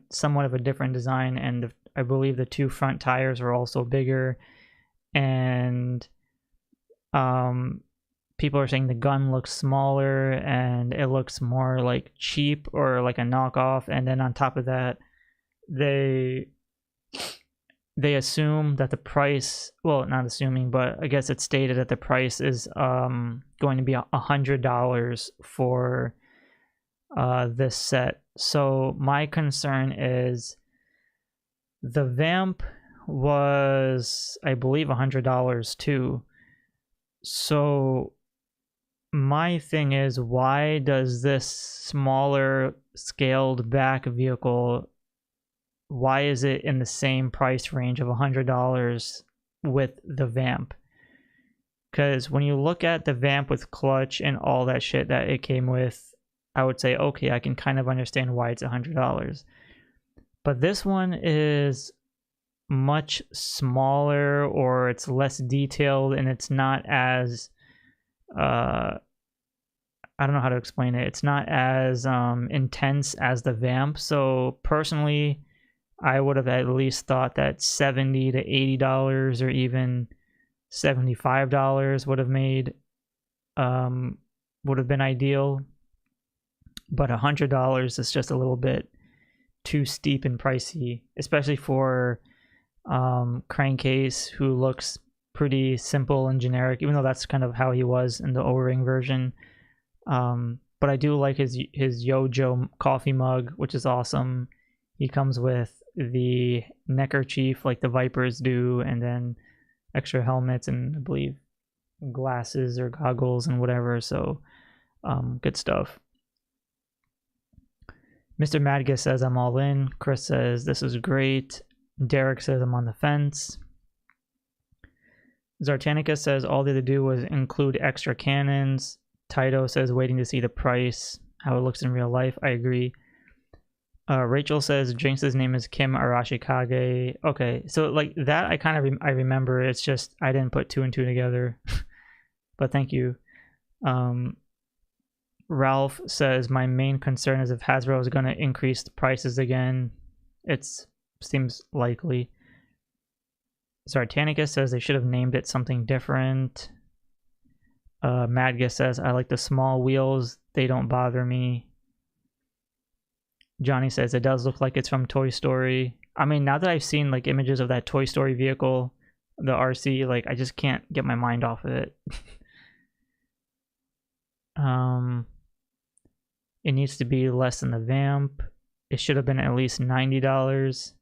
somewhat of a different design, and I believe the two front tires were also bigger, and people are saying the gun looks smaller and it looks more like cheap or like a knockoff. And then on top of that, they assume that the price, well, not assuming, but I guess it's stated that the price is going to be $100 for this set. So my concern is the Vamp was, I believe, $100 too. So my thing is, why does this smaller scaled back vehicle, why is it in the same price range of $100 with the Vamp? Because when you look at the Vamp with clutch and all that shit that it came with, I would say, okay, I can kind of understand why it's $100. But this one is much smaller, or it's less detailed, and it's not as I don't know how to explain it. It's not as intense as the Vamp. So personally, I would have at least thought that $70 to $80 or even $75 would have been ideal. But $100 is just a little bit too steep and pricey, especially for Crankcase, who looks pretty simple and generic, even though that's kind of how he was in the O-ring version. But I do like his GIJOE coffee mug, which is awesome. He comes with the neckerchief like the Vipers do, and then extra helmets and I believe glasses or goggles and whatever. So good stuff. Mr. Madgus says I'm all in. Chris says this is great. Derek says I'm on the fence. Zartanica says all they had to do was include extra cannons. Taito says waiting to see the price, how it looks in real life. I agree. Rachel says Jinx's name is Kim Arashikage. Okay, so like that I remember. It's just I didn't put two and two together. But thank you. Ralph says my main concern is if Hasbro is going to increase the prices again. It seems likely. Zartanica says they should have named it something different. Madgus says I like the small wheels, they don't bother me. Johnny says it does look like it's from Toy Story. I mean, now that I've seen like images of that Toy Story vehicle, the RC, like I just can't get my mind off of it. It needs to be less than the Vamp. It should have been at least $90.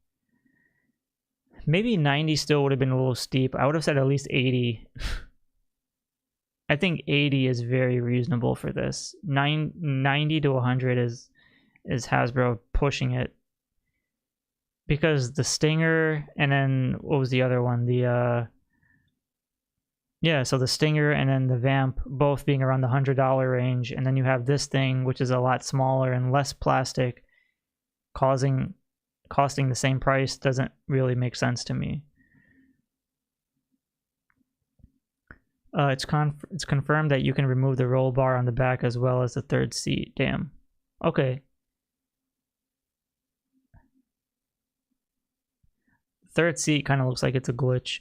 Maybe 90 still would have been a little steep. I would have said at least 80. I think 80 is very reasonable for this. 90 to 100 is Hasbro pushing it. Because the Stinger and then what was the other one? So the Stinger and then the Vamp both being around the $100 range, and then you have this thing which is a lot smaller and less plastic, costing the same price doesn't really make sense to me. It's confirmed that you can remove the roll bar on the back as well as the third seat. Damn. Okay. Third seat kind of looks like it's a glitch.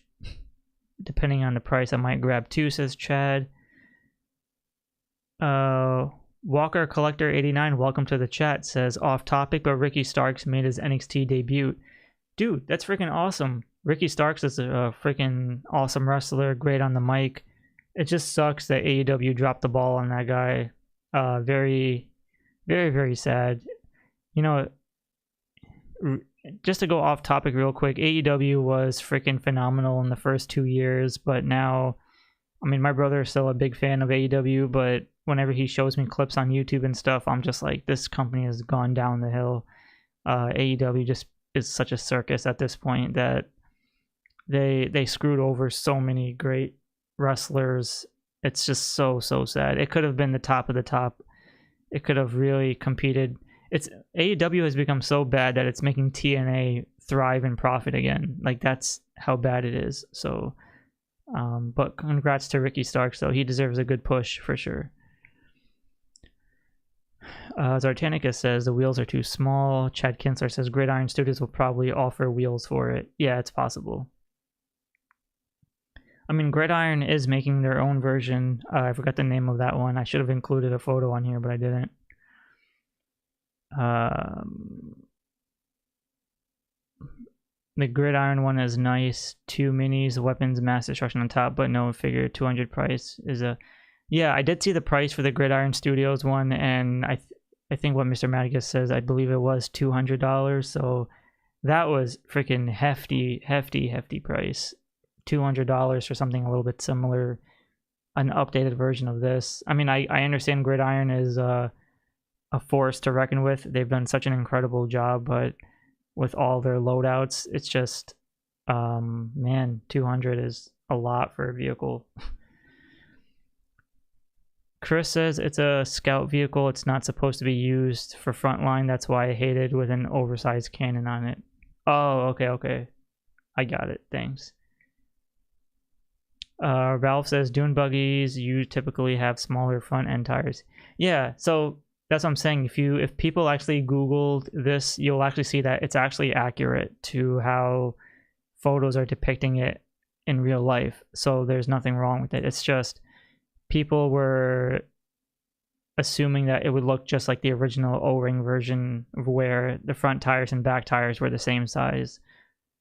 Depending on the price, I might grab two, says Chad. Walker Collector 89, welcome to the chat, says off topic, but Ricky Starks made his NXT debut. Dude, that's freaking awesome. Ricky Starks is a freaking awesome wrestler, great on the mic. It just sucks that AEW dropped the ball on that guy. Very, very, very sad. You know, just to go off topic real quick, AEW was freaking phenomenal in the first 2 years, but now, I mean, my brother is still a big fan of AEW, but whenever he shows me clips on YouTube and stuff, I'm just like, this company has gone down the hill. AEW just is such a circus at this point that they screwed over so many great wrestlers. It's just so sad. It could have been the top of the top. It could have really competed. It's AEW has become so bad that it's making TNA thrive and profit again. Like, that's how bad it is. So, but congrats to Ricky Starks, though. He deserves a good push for sure. Zartanica says the wheels are too small. Chad Kinsler says Gridiron Studios will probably offer wheels for it. Yeah, it's possible. I mean, Gridiron is making their own version. I forgot the name of that one. I should have included a photo on here, but I didn't. The Gridiron one is nice. 2 minis, weapons, mass destruction on top, but no figure. 200 price is a... Yeah, I did see the price for the Gridiron Studios one, and I think what Mr. Madigas says, I believe it was $200. So that was freaking hefty price. $200 for something a little bit similar, an updated version of this. I mean, I understand Gridiron is a force to reckon with. They've done such an incredible job, but with all their loadouts, it's just, man, 200 is a lot for a vehicle. Chris says it's a scout vehicle. It's not supposed to be used for frontline. That's why I hate it with an oversized cannon on it. Oh, okay. I got it. Thanks. Ralph says dune buggies, you typically have smaller front end tires. Yeah, so that's what I'm saying. If people actually Googled this, you'll actually see that it's actually accurate to how photos are depicting it in real life. So there's nothing wrong with it. It's just people were assuming that it would look just like the original O-ring version where the front tires and back tires were the same size.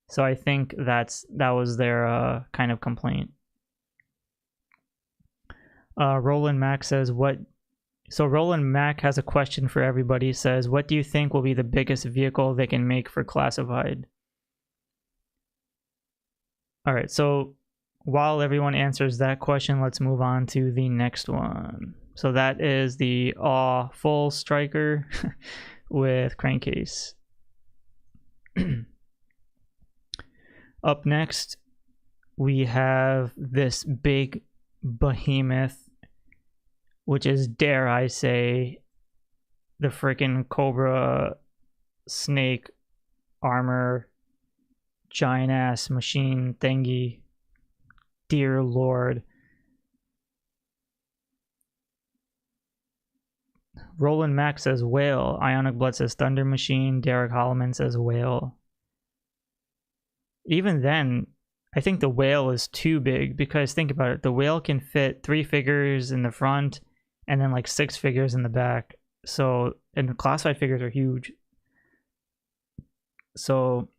So I think that was their kind of complaint. Roland Mack says, So Roland Mack has a question for everybody. He says, what do you think will be the biggest vehicle they can make for Classified? All right, so while everyone answers that question, let's move on to the next one. So that is the full striker with crankcase. Up next, we have this big behemoth, which is, dare I say, the freaking Cobra snake armor giant ass machine thingy. Dear Lord. Roland Mack says whale. Ionic Blood says thunder machine. Derek Holloman says whale. Even then, I think the whale is too big, because think about it. The whale can fit 3 figures in the front and then like 6 figures in the back. So, and the classified figures are huge. So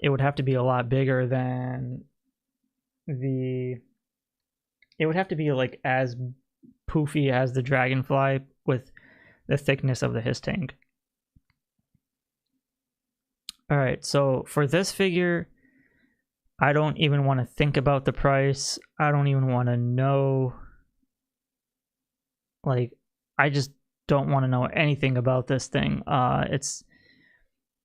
it would have to be a lot bigger than it would have to be like as poofy as the Dragonfly with the thickness of the Hiss tank. All right, so for this figure, I don't even want to think about the price. I don't even want to know. Like, I just don't want to know anything about this thing.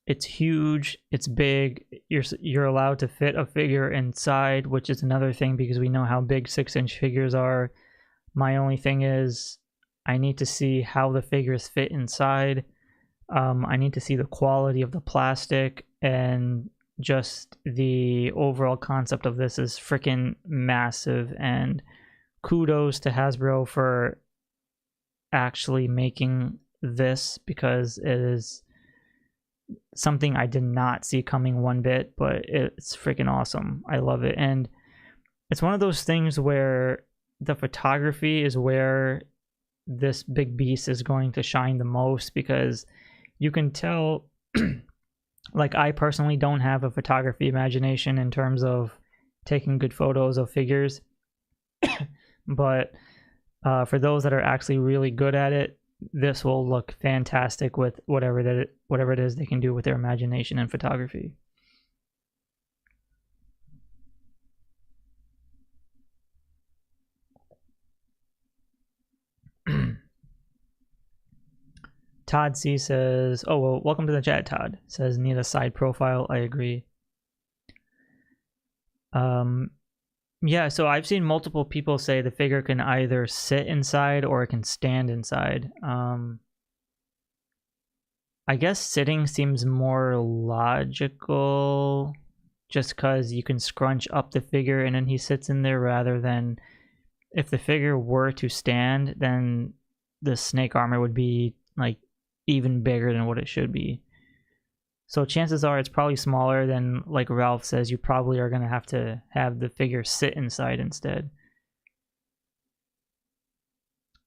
It's huge. It's big. You're allowed to fit a figure inside, which is another thing because we know how big 6-inch figures are. My only thing is, I need to see how the figures fit inside. I need to see the quality of the plastic, and just the overall concept of this is freaking massive. And kudos to Hasbro for actually making this, because it is something I did not see coming one bit, but it's freaking awesome. I love it. And it's one of those things where the photography is where this big beast is going to shine the most, because you can tell like, I personally don't have a photography imagination in terms of taking good photos of figures, but for those that are actually really good at it, this will look fantastic with whatever it is they can do with their imagination and photography. Todd C says, oh, well, welcome to the chat, Todd. Says, need a side profile. I agree. Yeah, so I've seen multiple people say the figure can either sit inside or it can stand inside. I guess sitting seems more logical just because you can scrunch up the figure and then he sits in there, rather than if the figure were to stand, then the snake armor would be like even bigger than what it should be. So chances are it's probably smaller than, like Ralph says, you probably are going to have the figure sit inside instead.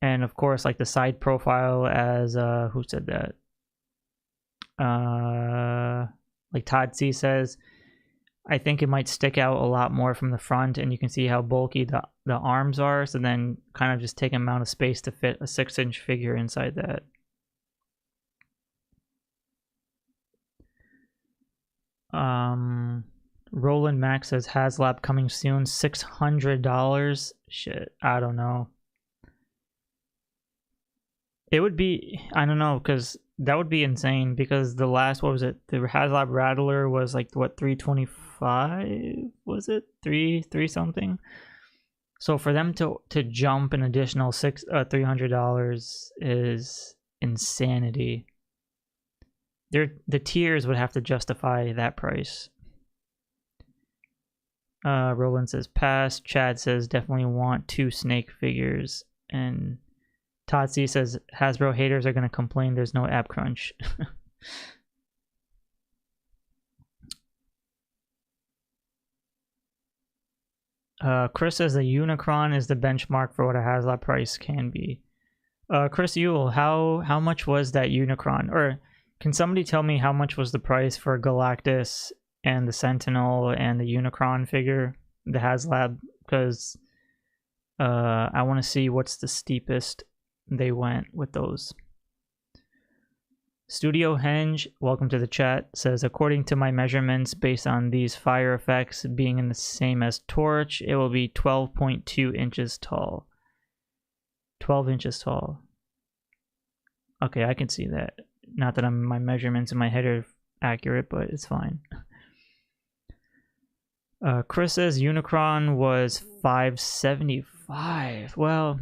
And of course, like the side profile, as who said that? Like Todd C says, I think it might stick out a lot more from the front, and you can see how bulky the arms are, so then kind of just take an amount of space to fit a 6-inch figure inside that. Roland Max says HasLab coming soon, $600. Shit, I don't know. It would be, I don't know, because that would be insane, because the last, what was it, the HasLab Rattler was like, what, 325 was it, 3 something? So for them to jump an additional $300 is insanity. The tiers would have to justify that price. Roland says pass. Chad says definitely want 2 snake figures. And Todd C says Hasbro haters are going to complain there's no app crunch. Chris says the Unicron is the benchmark for what a HasLab price can be. Chris Ewell, how much was that Unicron? Or can somebody tell me how much was the price for Galactus and the Sentinel and the Unicron figure, the HasLab? Because I want to see what's the steepest they went with those. Studio Henge, welcome to the chat, says, according to my measurements, based on these fire effects being in the same as Torch, it will be 12.2 inches tall. 12 inches tall. Okay, I can see that. Not that my measurements in my head are accurate, but it's fine. Chris says Unicron was $575. Well,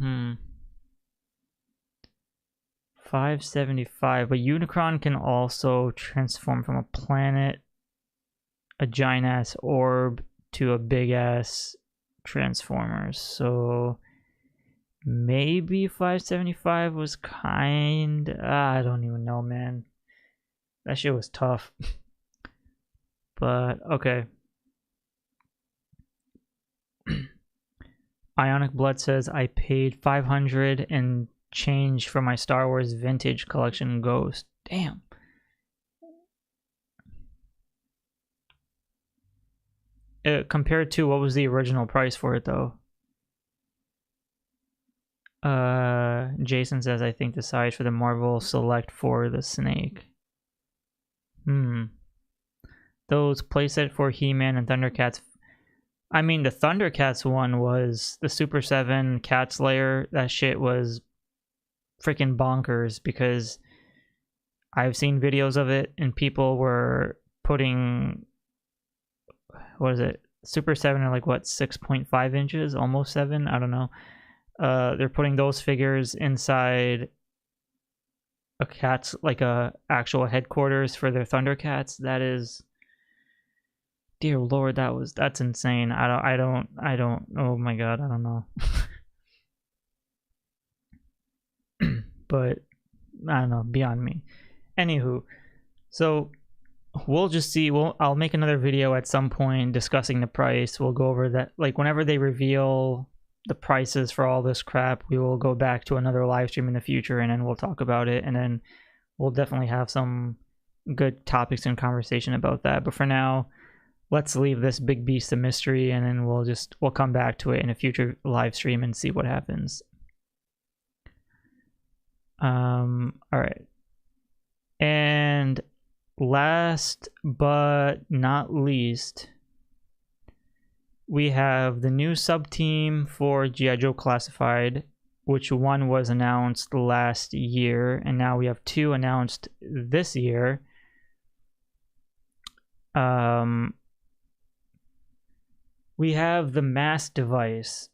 575, but Unicron can also transform from a planet, a giant ass orb, to a big ass transformer. So maybe 575 was kind. I don't even know, man. That shit was tough. But okay. Ionic Blood says I paid 500 and change for my Star Wars Vintage Collection Ghost. Damn. Compared to what was the original price for it though? Jason says I think the size for the Marvel Select for the Snake. Those playset for He-Man and Thundercats. I mean, the Thundercats one was the Super 7 Cat Slayer. That shit was freaking bonkers, because I've seen videos of it and people were putting, what is it, Super 7 are like what, 6.5 inches, almost 7, I don't know. They're putting those figures inside a cat's, like a actual headquarters for their Thundercats. That is, dear Lord, that's insane. I don't, oh my God, I don't know. But I don't know, beyond me. Anywho, so we'll just see. I'll make another video at some point discussing the price. We'll go over that, like whenever they reveal the prices for all this crap, we will go back to another live stream in the future, and then we'll talk about it, and then we'll definitely have some good topics and conversation about that. But for now, let's leave this big beast a mystery, and then we'll come back to it in a future live stream and see what happens. All right. And last but not least, we have the new sub-team for G.I. Joe Classified, which one was announced last year, and now we have 2 announced this year. We have the mass device.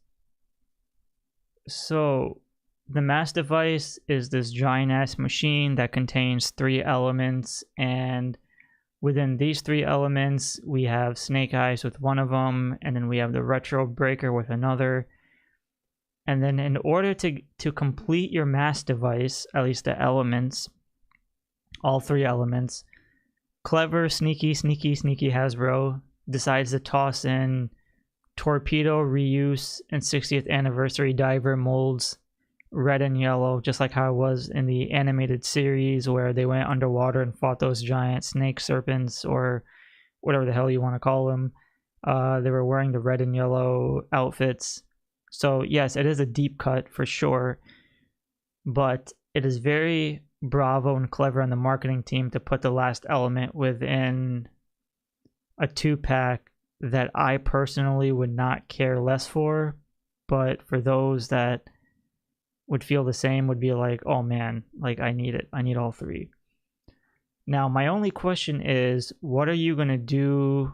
So the mass device is this giant ass machine that contains 3 elements, and within these 3 elements we have Snake Eyes with one of them, and then we have the Retro Breaker with another. And then in order to complete your mass device, at least the elements, all 3 elements, clever sneaky Hasbro decides to toss in torpedo reuse and 60th anniversary diver molds, red and yellow, just like how it was in the animated series where they went underwater and fought those giant snake serpents, or whatever the hell you want to call them. They were wearing the red and yellow outfits. So yes, it is a deep cut for sure, but it is very bravo and clever on the marketing team to put the last element within a 2-pack that I personally would not care less for, but for those that would feel the same would be like, oh man, like I need it. I need all 3. Now, my only question is, what are you going to do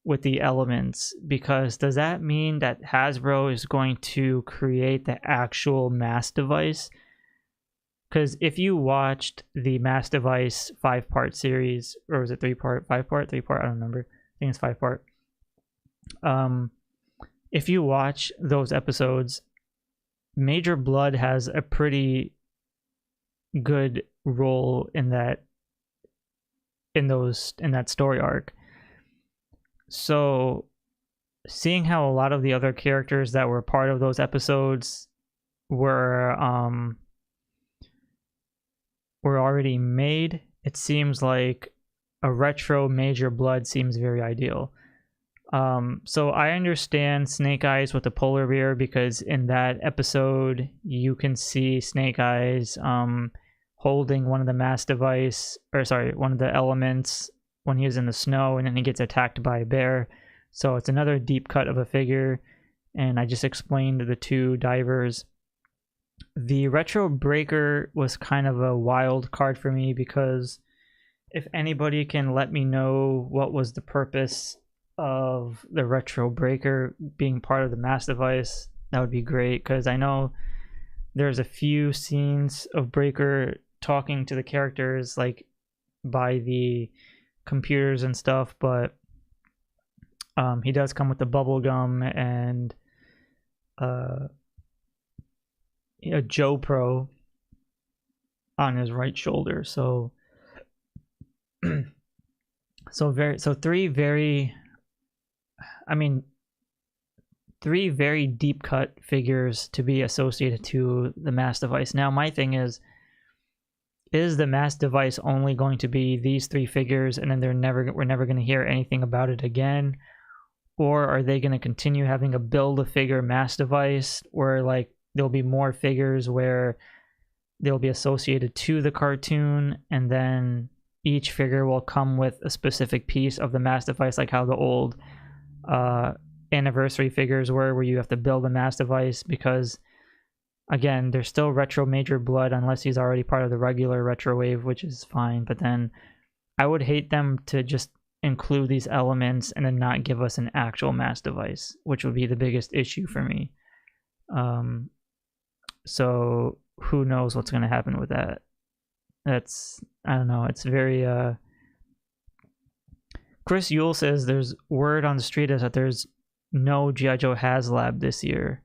with the elements? Because does that mean that Hasbro is going to create the actual mass device? Because if you watched the mass device 5-part series, or was it 3-part, 5-part, 3-part, I don't remember. I think it's 5-part. If you watch those episodes, Major Blood has a pretty good role in that story arc. So seeing how a lot of the other characters that were part of those episodes were already made, it seems like a retro Major Blood seems very ideal. So I understand Snake Eyes with the polar bear, because in that episode you can see Snake Eyes holding one of the mass device, or sorry, one of the elements when he was in the snow, and then he gets attacked by a bear. So it's another deep cut of a figure, and I just explained the 2 divers. The Retro Breaker was kind of a wild card for me, because if anybody can let me know what was the purpose of the Retro Breaker being part of the mass device, that would be great, because I know there's a few scenes of Breaker talking to the characters like by the computers and stuff, but he does come with the bubble gum and a Joe Pro on his right shoulder. So three very deep cut figures to be associated to the mass device. Now my thing is the mass device only going to be these 3 figures, and then we're never going to hear anything about it again? Or are they going to continue having a build-a-figure mass device where like there'll be more figures where they'll be associated to the cartoon, and then each figure will come with a specific piece of the mass device, like how the old anniversary figures were, where you have to build a mass device? Because again, there's still retro Major Blood unless he's already part of the regular retro wave, which is fine, but then I would hate them to just include these elements and then not give us an actual mass device, which would be the biggest issue for me. So who knows what's going to happen with that? That's, I don't know, it's very Chris Yule says there's word on the street is that there's no G.I. Joe HasLab this year.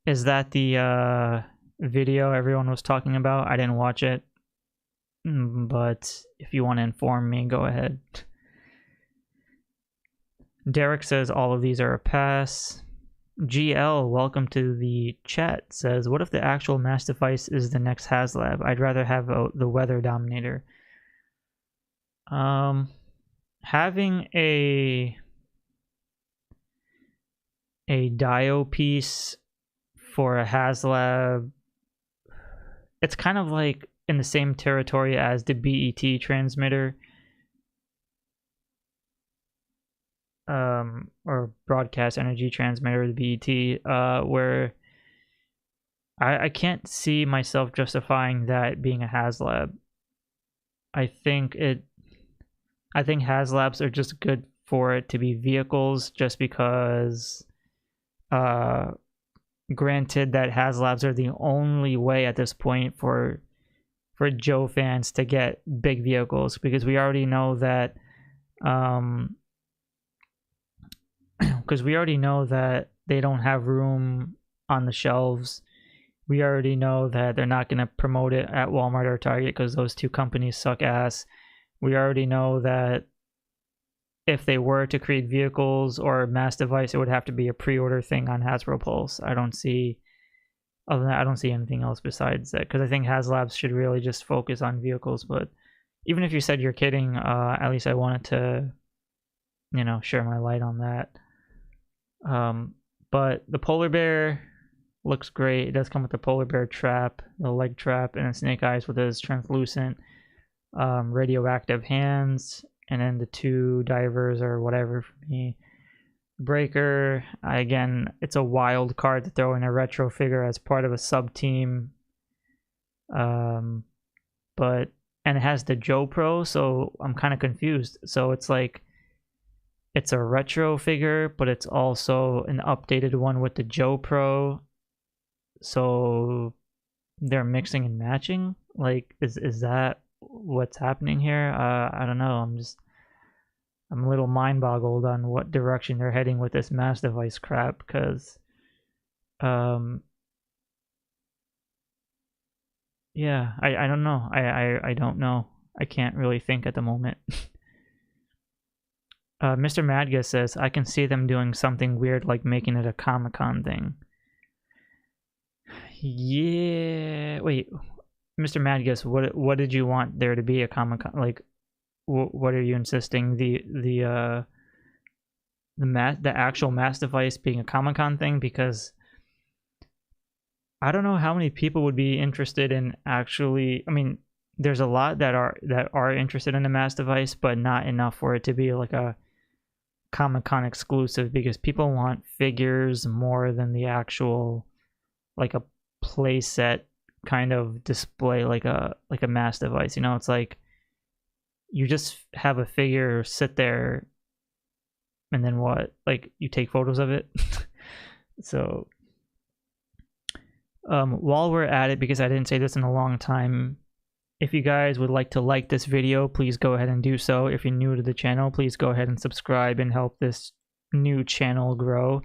Is that the video everyone was talking about? I didn't watch it, but if you want to inform me, go ahead. Derek says all of these are a pass. GL, welcome to the chat, says, what if the actual mass device is the next HasLab? I'd rather have the Weather Dominator. Having a Dio piece for a HasLab it's kind of like in the same territory as the BET transmitter, or broadcast energy transmitter, the BET, where I can't see myself justifying that being a HasLab. I think HasLabs are just good for it to be vehicles, just because granted that HasLabs are the only way at this point for GIJOE fans to get big vehicles, because we already know that they don't have room on the shelves. We already know that they're not going to promote it at Walmart or Target because those two companies suck ass. We already know that if they were to create vehicles or a mass device, it would have to be a pre-order thing on Hasbro Pulse. I don't see anything else besides that, because I think HasLabs should really just focus on vehicles. But even if you said you're kidding, at least I wanted to, share my light on that. But the polar bear looks great. It does come with the polar bear trap, the leg trap, and snake eyes with his translucent radioactive hands, and then the two divers or whatever for me. Breaker, again, it's a wild card to throw in a retro figure as part of a sub team. And it has the GIJOE Pro, so I'm kind of confused. So it's like, it's a retro figure, but it's also an updated one with the GIJOE Pro. So they're mixing and matching. Like, is that what's happening here? I don't know. I'm a little mind boggled on what direction they're heading with this mass device crap, because yeah, I don't know. I don't know. I can't really think at the moment. Mr. Madga says, I can see them doing something weird like making it a Comic-Con thing. Yeah, wait, Mr. Madgas, what did you want there to be a Comic-Con? Like, what are you insisting, the actual mass device being a Comic-Con thing? Because I don't know how many people would be interested in actually. I mean, there's a lot that are interested in a mass device, but not enough for it to be like a Comic-Con exclusive, because people want figures more than the actual, like, a play set kind of display, like a mass device. It's like you just have a figure sit there, and then what? Like, you take photos of it. So while we're at it, because I didn't say this in a long time, if you guys would like to like this video, please go ahead and do so. If you're new to the channel, please go ahead and subscribe and help this new channel grow.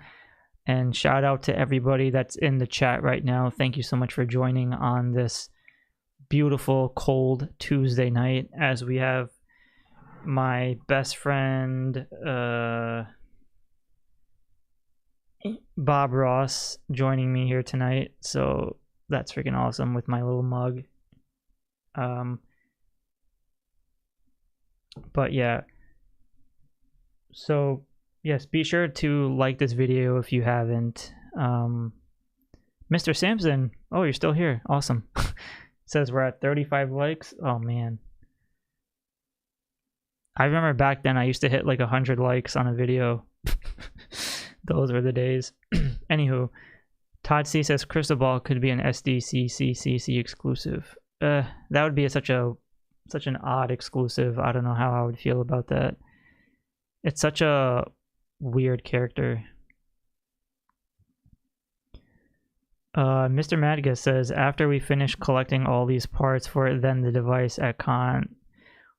And shout out to everybody that's in the chat right now. Thank you so much for joining on this beautiful cold Tuesday night, as we have my best friend Bob Ross joining me here tonight. So that's freaking awesome, with my little mug. But yeah, so yes, be sure to like this video if you haven't. Mr. Sampson, oh, you're still here, awesome. Says we're at 35 likes. Oh man, I remember back then I used to hit like 100 likes on a video. Those were the days. Anywho, Todd C says Crystal Ball could be an SDCCCC exclusive. That would be such an odd exclusive. I don't know how I would feel about that. It's such a weird character. Mr. Madga says, after we finish collecting all these parts for it, then the device at con.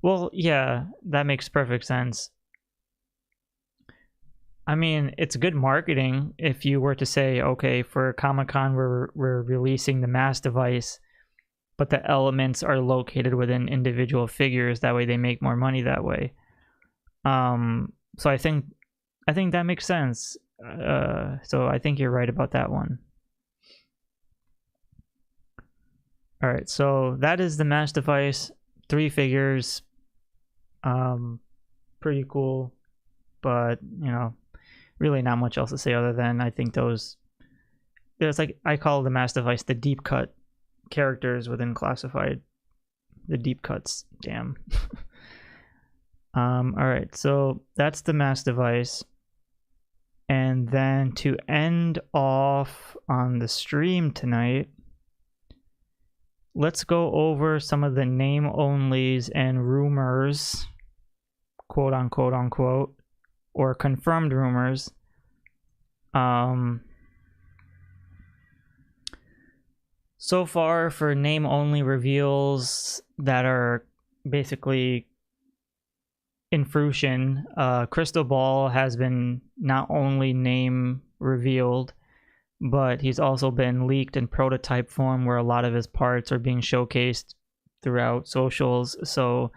Well, yeah, that makes perfect sense. I mean, it's good marketing if you were to say, okay, for Comic-Con we're releasing the mass device, but the elements are located within individual figures. That way they make more money that way. So I think that makes sense. So I think you're right about that one. All right, so that is the mass device. 3 figures. Pretty cool, but really not much else to say other than I think there's like, I call the mass device the deep cut characters within Classified. The deep cuts, damn. Alright, so that's the mass device. And then to end off on the stream tonight, let's go over some of the name onlys and rumors, quote unquote, or confirmed rumors. So far for name only reveals that are basically in fruition, Crystal Ball has been not only name revealed, but he's also been leaked in prototype form where a lot of his parts are being showcased throughout socials. So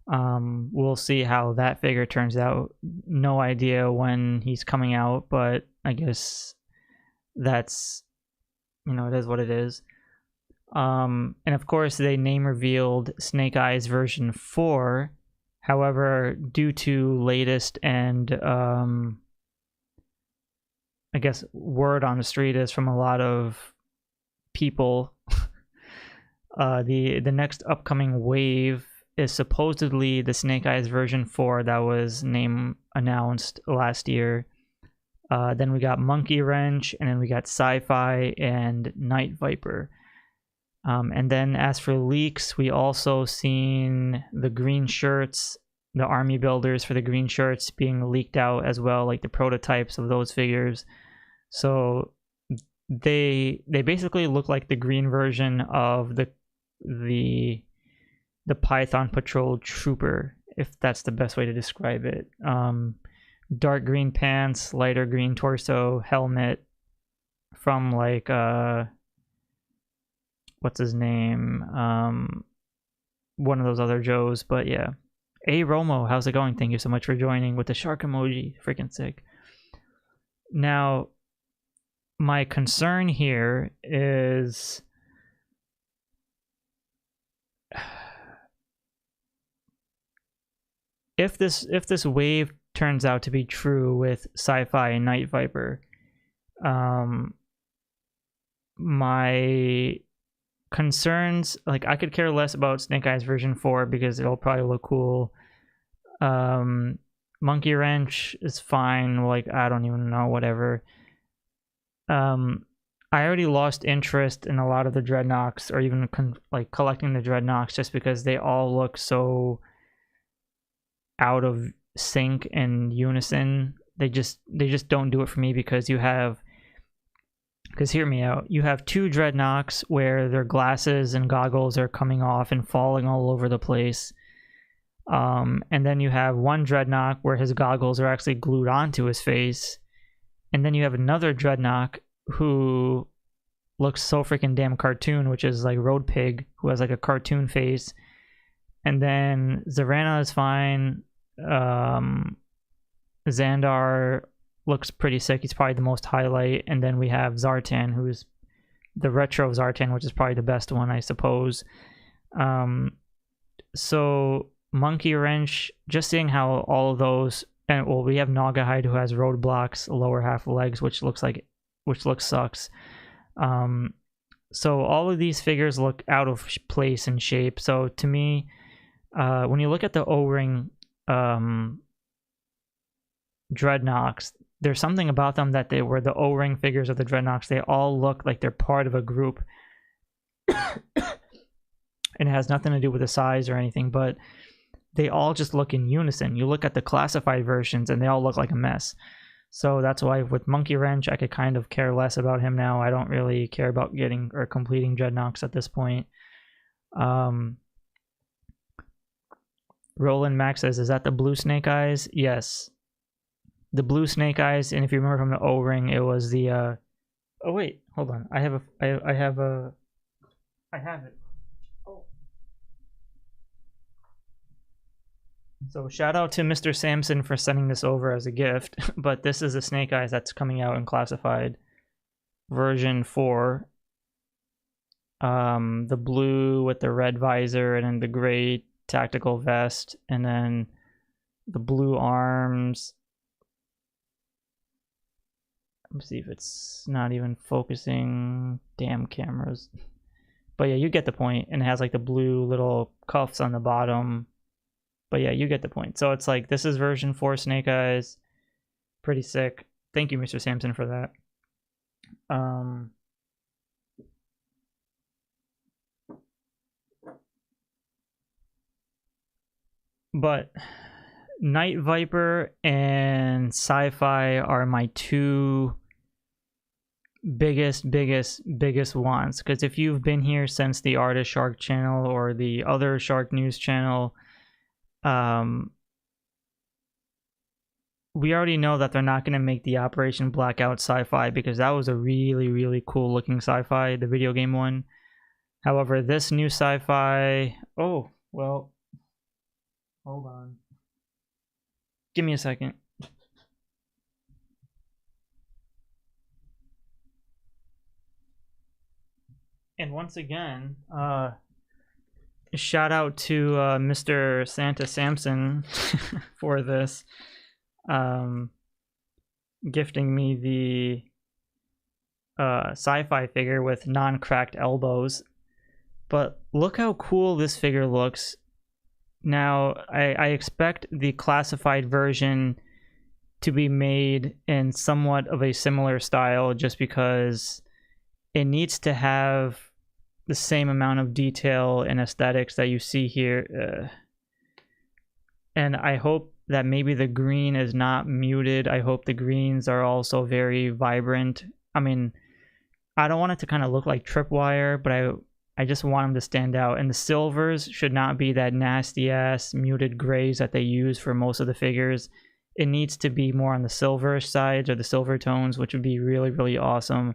we'll see how that figure turns out. No idea when he's coming out, but I guess that's, you know, it is what it is. And of course they name revealed Snake Eyes version 4. However, due to latest and I guess word on the street is from a lot of people, the next upcoming wave is supposedly the Snake Eyes version 4 that was name announced last year. Then we got Monkey Wrench, and then we got Sci-Fi and Night Viper. And then as for leaks, we also seen the green shirts, the army builders for the green shirts being leaked out as well, like the prototypes of those figures. So they basically look like the green version of the Python Patrol Trooper, if that's the best way to describe it. Dark green pants, lighter green torso, helmet from like what's his name? One of those other Joes, but yeah. Hey Romo, how's it going? Thank you so much for joining with the shark emoji. Freaking sick. Now, my concern here is if this wave turns out to be true with Sci-Fi and Night Viper, my concerns, like, I could care less about Snake Eyes version 4 because it'll probably look cool. Monkey Wrench is fine, like, I don't even know, whatever. I already lost interest in a lot of the Dreadnoks, or even like collecting the Dreadnoks, just because they all look so out of sync and unison. They just don't do it for me, because hear me out, you have two Dreadnoks where their glasses and goggles are coming off and falling all over the place, and then you have one Dreadnok where his goggles are actually glued onto his face, and then you have another Dreadnok who looks so freaking damn cartoon, which is like Road Pig, who has like a cartoon face. And then Zarana is fine. Xandar looks pretty sick. He's probably the most highlight. And then we have Zartan, who's the retro Zartan, which is probably the best one, I suppose. So Monkey Wrench, just seeing how all of those, and well, we have Nagahide, who has roadblocks, lower half legs, which looks sucks. So all of these figures look out of place and shape. So to me, when you look at the O-ring Dreadnoks, there's something about them that they were the O-ring figures of the Dreadnoks. They all look like they're part of a group. And it has nothing to do with the size or anything, but they all just look in unison. You look at the classified versions and they all look like a mess. So that's why with Monkey Wrench, I could kind of care less about him now. I don't really care about getting or completing Dreadnoks at this point. Roland Max says, is that the blue Snake Eyes? Yes. The blue Snake Eyes, and if you remember from the O-ring, it was the oh wait, hold on. I have it. Oh. So shout out to Mr. Samson for sending this over as a gift, but this is the Snake Eyes that's coming out in Classified version 4. The blue with the red visor, and then the gray tactical vest, and then the blue arms. Let's see if it's not even focusing. Damn cameras. But yeah, you get the point. And it has like the blue little cuffs on the bottom. But yeah, you get the point. So it's like, this is version 4 Snake Eyes. Pretty sick. Thank you, Mr. Sampson, for that. But Night Viper and Sci-Fi are my two biggest wants. Because if you've been here since the Artist Shark channel or the other SHARKNEWZ channel, we already know that they're not going to make the Operation Blackout Sci-Fi, because that was a really cool looking Sci-Fi, the video game one. However, this new Sci-Fi, oh well, hold on, give me a second. And once again, shout out to Mr. Santa Sampson for this, gifting me the Sci-Fi figure with non-cracked elbows. But look how cool this figure looks. Now, I expect the classified version to be made in somewhat of a similar style, just because it needs to have the same amount of detail and aesthetics that you see here. And I hope that maybe the green is not muted. I hope the greens are also very vibrant. I mean, I don't want it to kind of look like tripwire, but I just want them to stand out. And the silvers should not be that nasty ass muted grays that they use for most of the figures. It needs to be more on the silverish sides or the silver tones, which would be really awesome.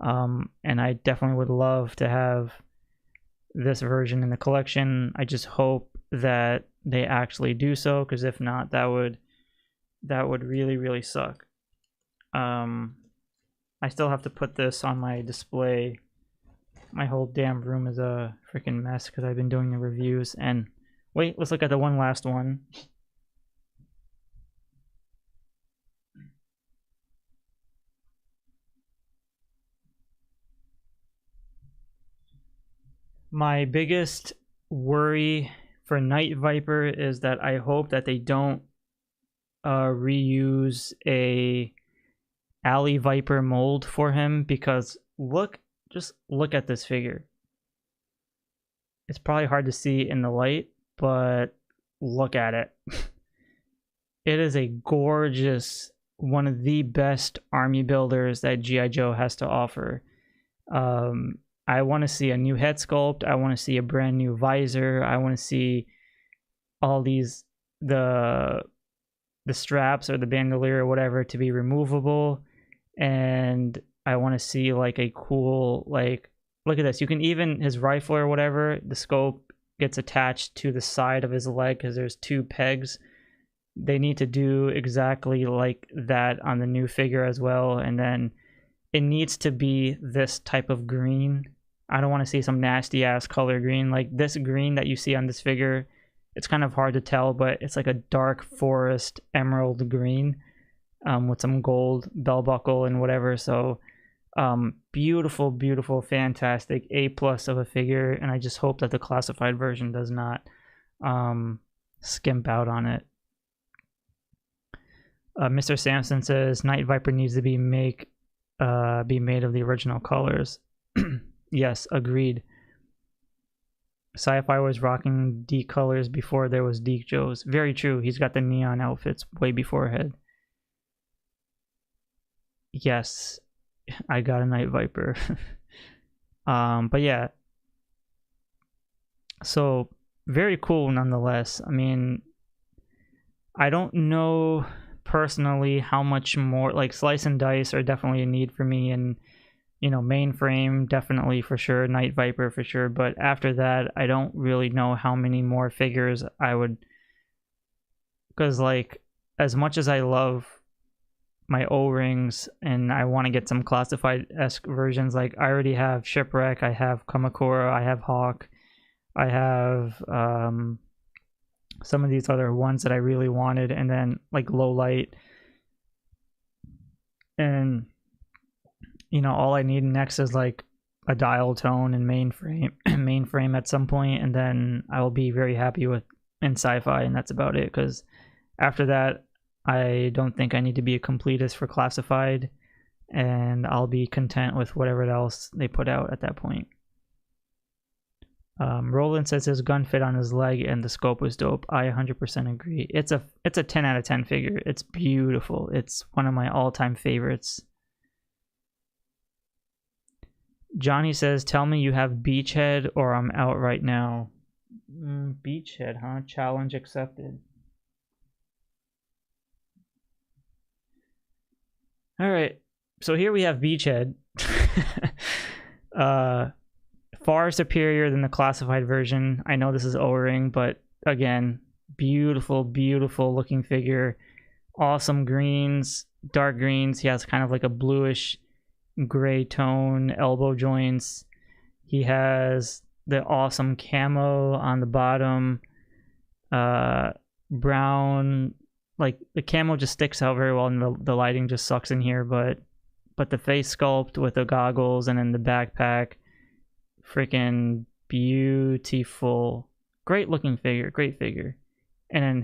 And I definitely would love to have this version in the collection. I just hope that they actually do so, because if not, that would really suck. I still have to put this on my display. My whole damn room is a freaking mess because I've been doing the reviews. And wait, let's look at the one last one. My biggest worry for Night Viper is that I hope that they don't reuse a Alley Viper mold for him, because just look at this figure. It's probably hard to see in the light, but look at it. It is a gorgeous, one of the best army builders that G.I. Joe has to offer. I want to see a new head sculpt. I want to see a brand new visor. I want to see all these, the straps or the bandolier or whatever to be removable. And I want to see like a cool, like, look at this. You can even, his rifle or whatever, the scope gets attached to the side of his leg because there's two pegs. They need to do exactly like that on the new figure as well. And then it needs to be this type of green. I don't want to see some nasty ass color green. Like this green that you see on this figure, it's kind of hard to tell, but it's like a dark forest emerald green with some gold bell buckle and whatever. So beautiful, fantastic, A+ of a figure. And I just hope that the classified version does not skimp out on it. Mr. Sampson says Night Viper needs to be made of the original colors. Yes, agreed. Sci-Fi was rocking D colors before there was D Joes. Very true. He's got the neon outfits way beforehand. Yes, I got a Night Viper. But yeah. So very cool nonetheless. I mean, I don't know personally how much more, like Slice and Dice are definitely a need for me, and you know, Mainframe definitely for sure, Night Viper for sure, but after that I don't really know how many more figures I would, because like as much as I love my O-rings and I want to get some classified-esque versions, like I already have Shipwreck, I have Kamakura, I have Hawk, I have some of these other ones that I really wanted, and then like Low Light, and you know, all I need next is like a dial tone and mainframe at some point, and then I will be very happy with in sci-fi, and that's about it, because after that I don't think I need to be a completist for classified, and I'll be content with whatever else they put out at that point. Roland says his gun fit on his leg and the scope was dope. I 100% agree. It's a 10 out of 10 figure. It's beautiful. It's one of my all-time favorites. Johnny says, tell me you have Beachhead or I'm out right now. Beachhead, huh? Challenge accepted. Alright, so here we have Beachhead. Far superior than the classified version. I know this is O-ring, but again, beautiful, beautiful looking figure. Awesome greens, dark greens. He has kind of like a bluish gray tone elbow joints. He has the awesome camo on the bottom. Brown, like the camo just sticks out very well, and the lighting just sucks in here, but the face sculpt with the goggles and then the backpack, freaking beautiful. Great looking figure, great figure. And then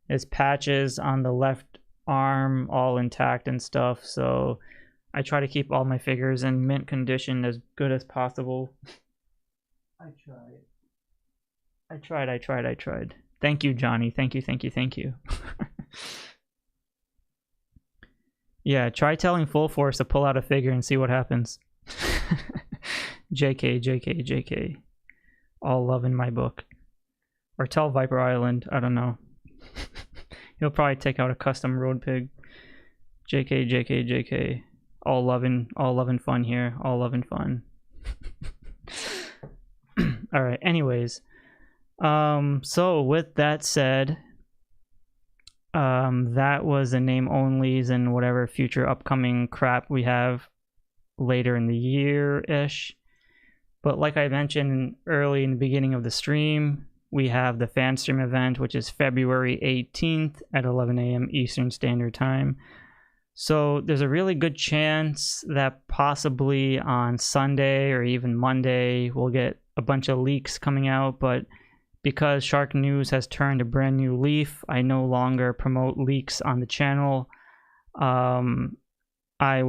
his patches on the left arm all intact and stuff, so I try to keep all my figures in mint condition as good as possible. I tried. Thank you, Johnny. Thank you. Yeah, try telling Full Force to pull out a figure and see what happens. JK. All love in my book. Or tell Viper Island, I don't know. He'll probably take out a custom road pig. JK. All love and fun here. All love and fun. Alright, anyways. So with that said, that was the name onlys and whatever future upcoming crap we have later in the year-ish. But like I mentioned early in the beginning of the stream, we have the FanStream event, which is February 18th at 11 a.m. Eastern Standard Time. So there's a really good chance that possibly on Sunday or even Monday we'll get a bunch of leaks coming out, but because SHARKNEWZ has turned a brand new leaf, I no longer promote leaks on the channel. I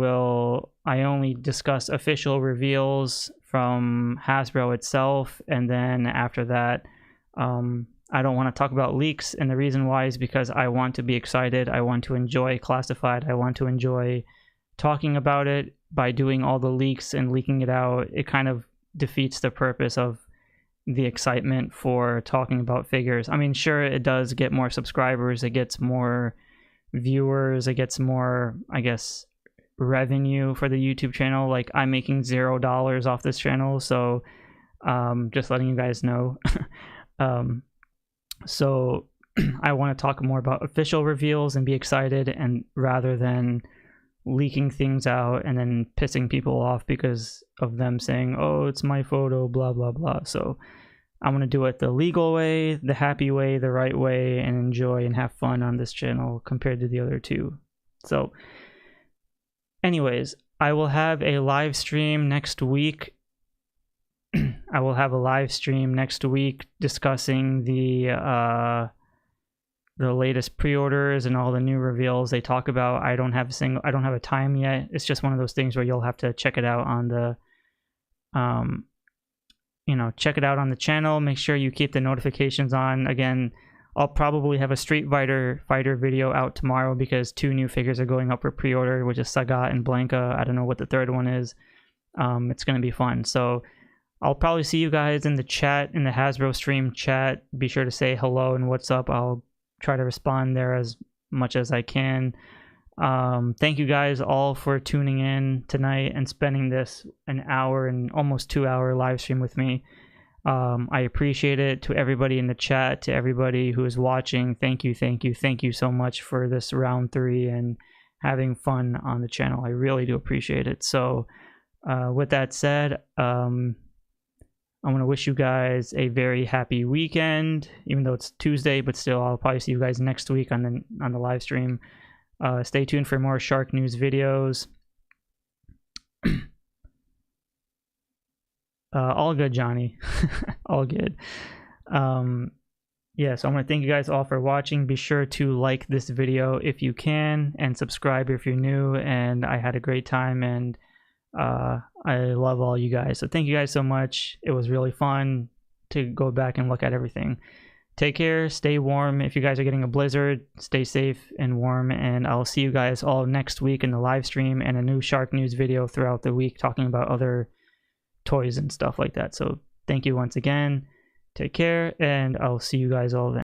only discuss official reveals from Hasbro itself, and then after that, I don't want to talk about leaks, and the reason why is because I want to be excited. I want to enjoy classified. I want to enjoy talking about it. By doing all the leaks and leaking it out, it kind of defeats the purpose of the excitement for talking about figures. I mean, sure, it does get more subscribers, it gets more viewers, it gets more, I guess, revenue for the YouTube channel. Like, I'm making $0 off this channel, so just letting you guys know. So I want to talk more about official reveals and be excited, and rather than leaking things out and then pissing people off because of them saying, oh, it's my photo, blah blah blah. So I want to do it the legal way, the happy way, the right way, and enjoy and have fun on this channel compared to the other two. So anyways, I will have a live stream next week. I will have a live stream next week discussing the latest pre-orders and all the new reveals they talk about. I don't have a time yet. It's just one of those things where you'll have to check it out on the check it out on the channel. Make sure you keep the notifications on. Again, I'll probably have a Street Fighter video out tomorrow because 2 new figures are going up for pre-order, which is Sagat and Blanca. I don't know what the third one is. It's going to be fun. So I'll probably see you guys in the chat, in the Hasbro stream chat. Be sure to say hello and what's up. I'll try to respond there as much as I can. Thank you guys all for tuning in tonight and spending this an hour and almost 2-hour live stream with me. I appreciate it. To everybody in the chat, to everybody who is watching, thank you so much for this round 3 and having fun on the channel. I really do appreciate it. So with that said, I want to wish you guys a very happy weekend, even though it's Tuesday, but still, I'll probably see you guys next week on the live stream. Stay tuned for more SHARKNEWZ videos. All good, Johnny. All good. Yeah, so I want to thank you guys all for watching. Be sure to like this video if you can, and subscribe if you're new. And I had a great time, and I love all you guys. So thank you guys so much. It was really fun to go back and look at everything. Take care, stay warm. If you guys are getting a blizzard, stay safe and warm, and I'll see you guys all next week in the live stream and a new SHARKNEWZ video throughout the week talking about other toys and stuff like that. So thank you once again. Take care, and I'll see you guys all then.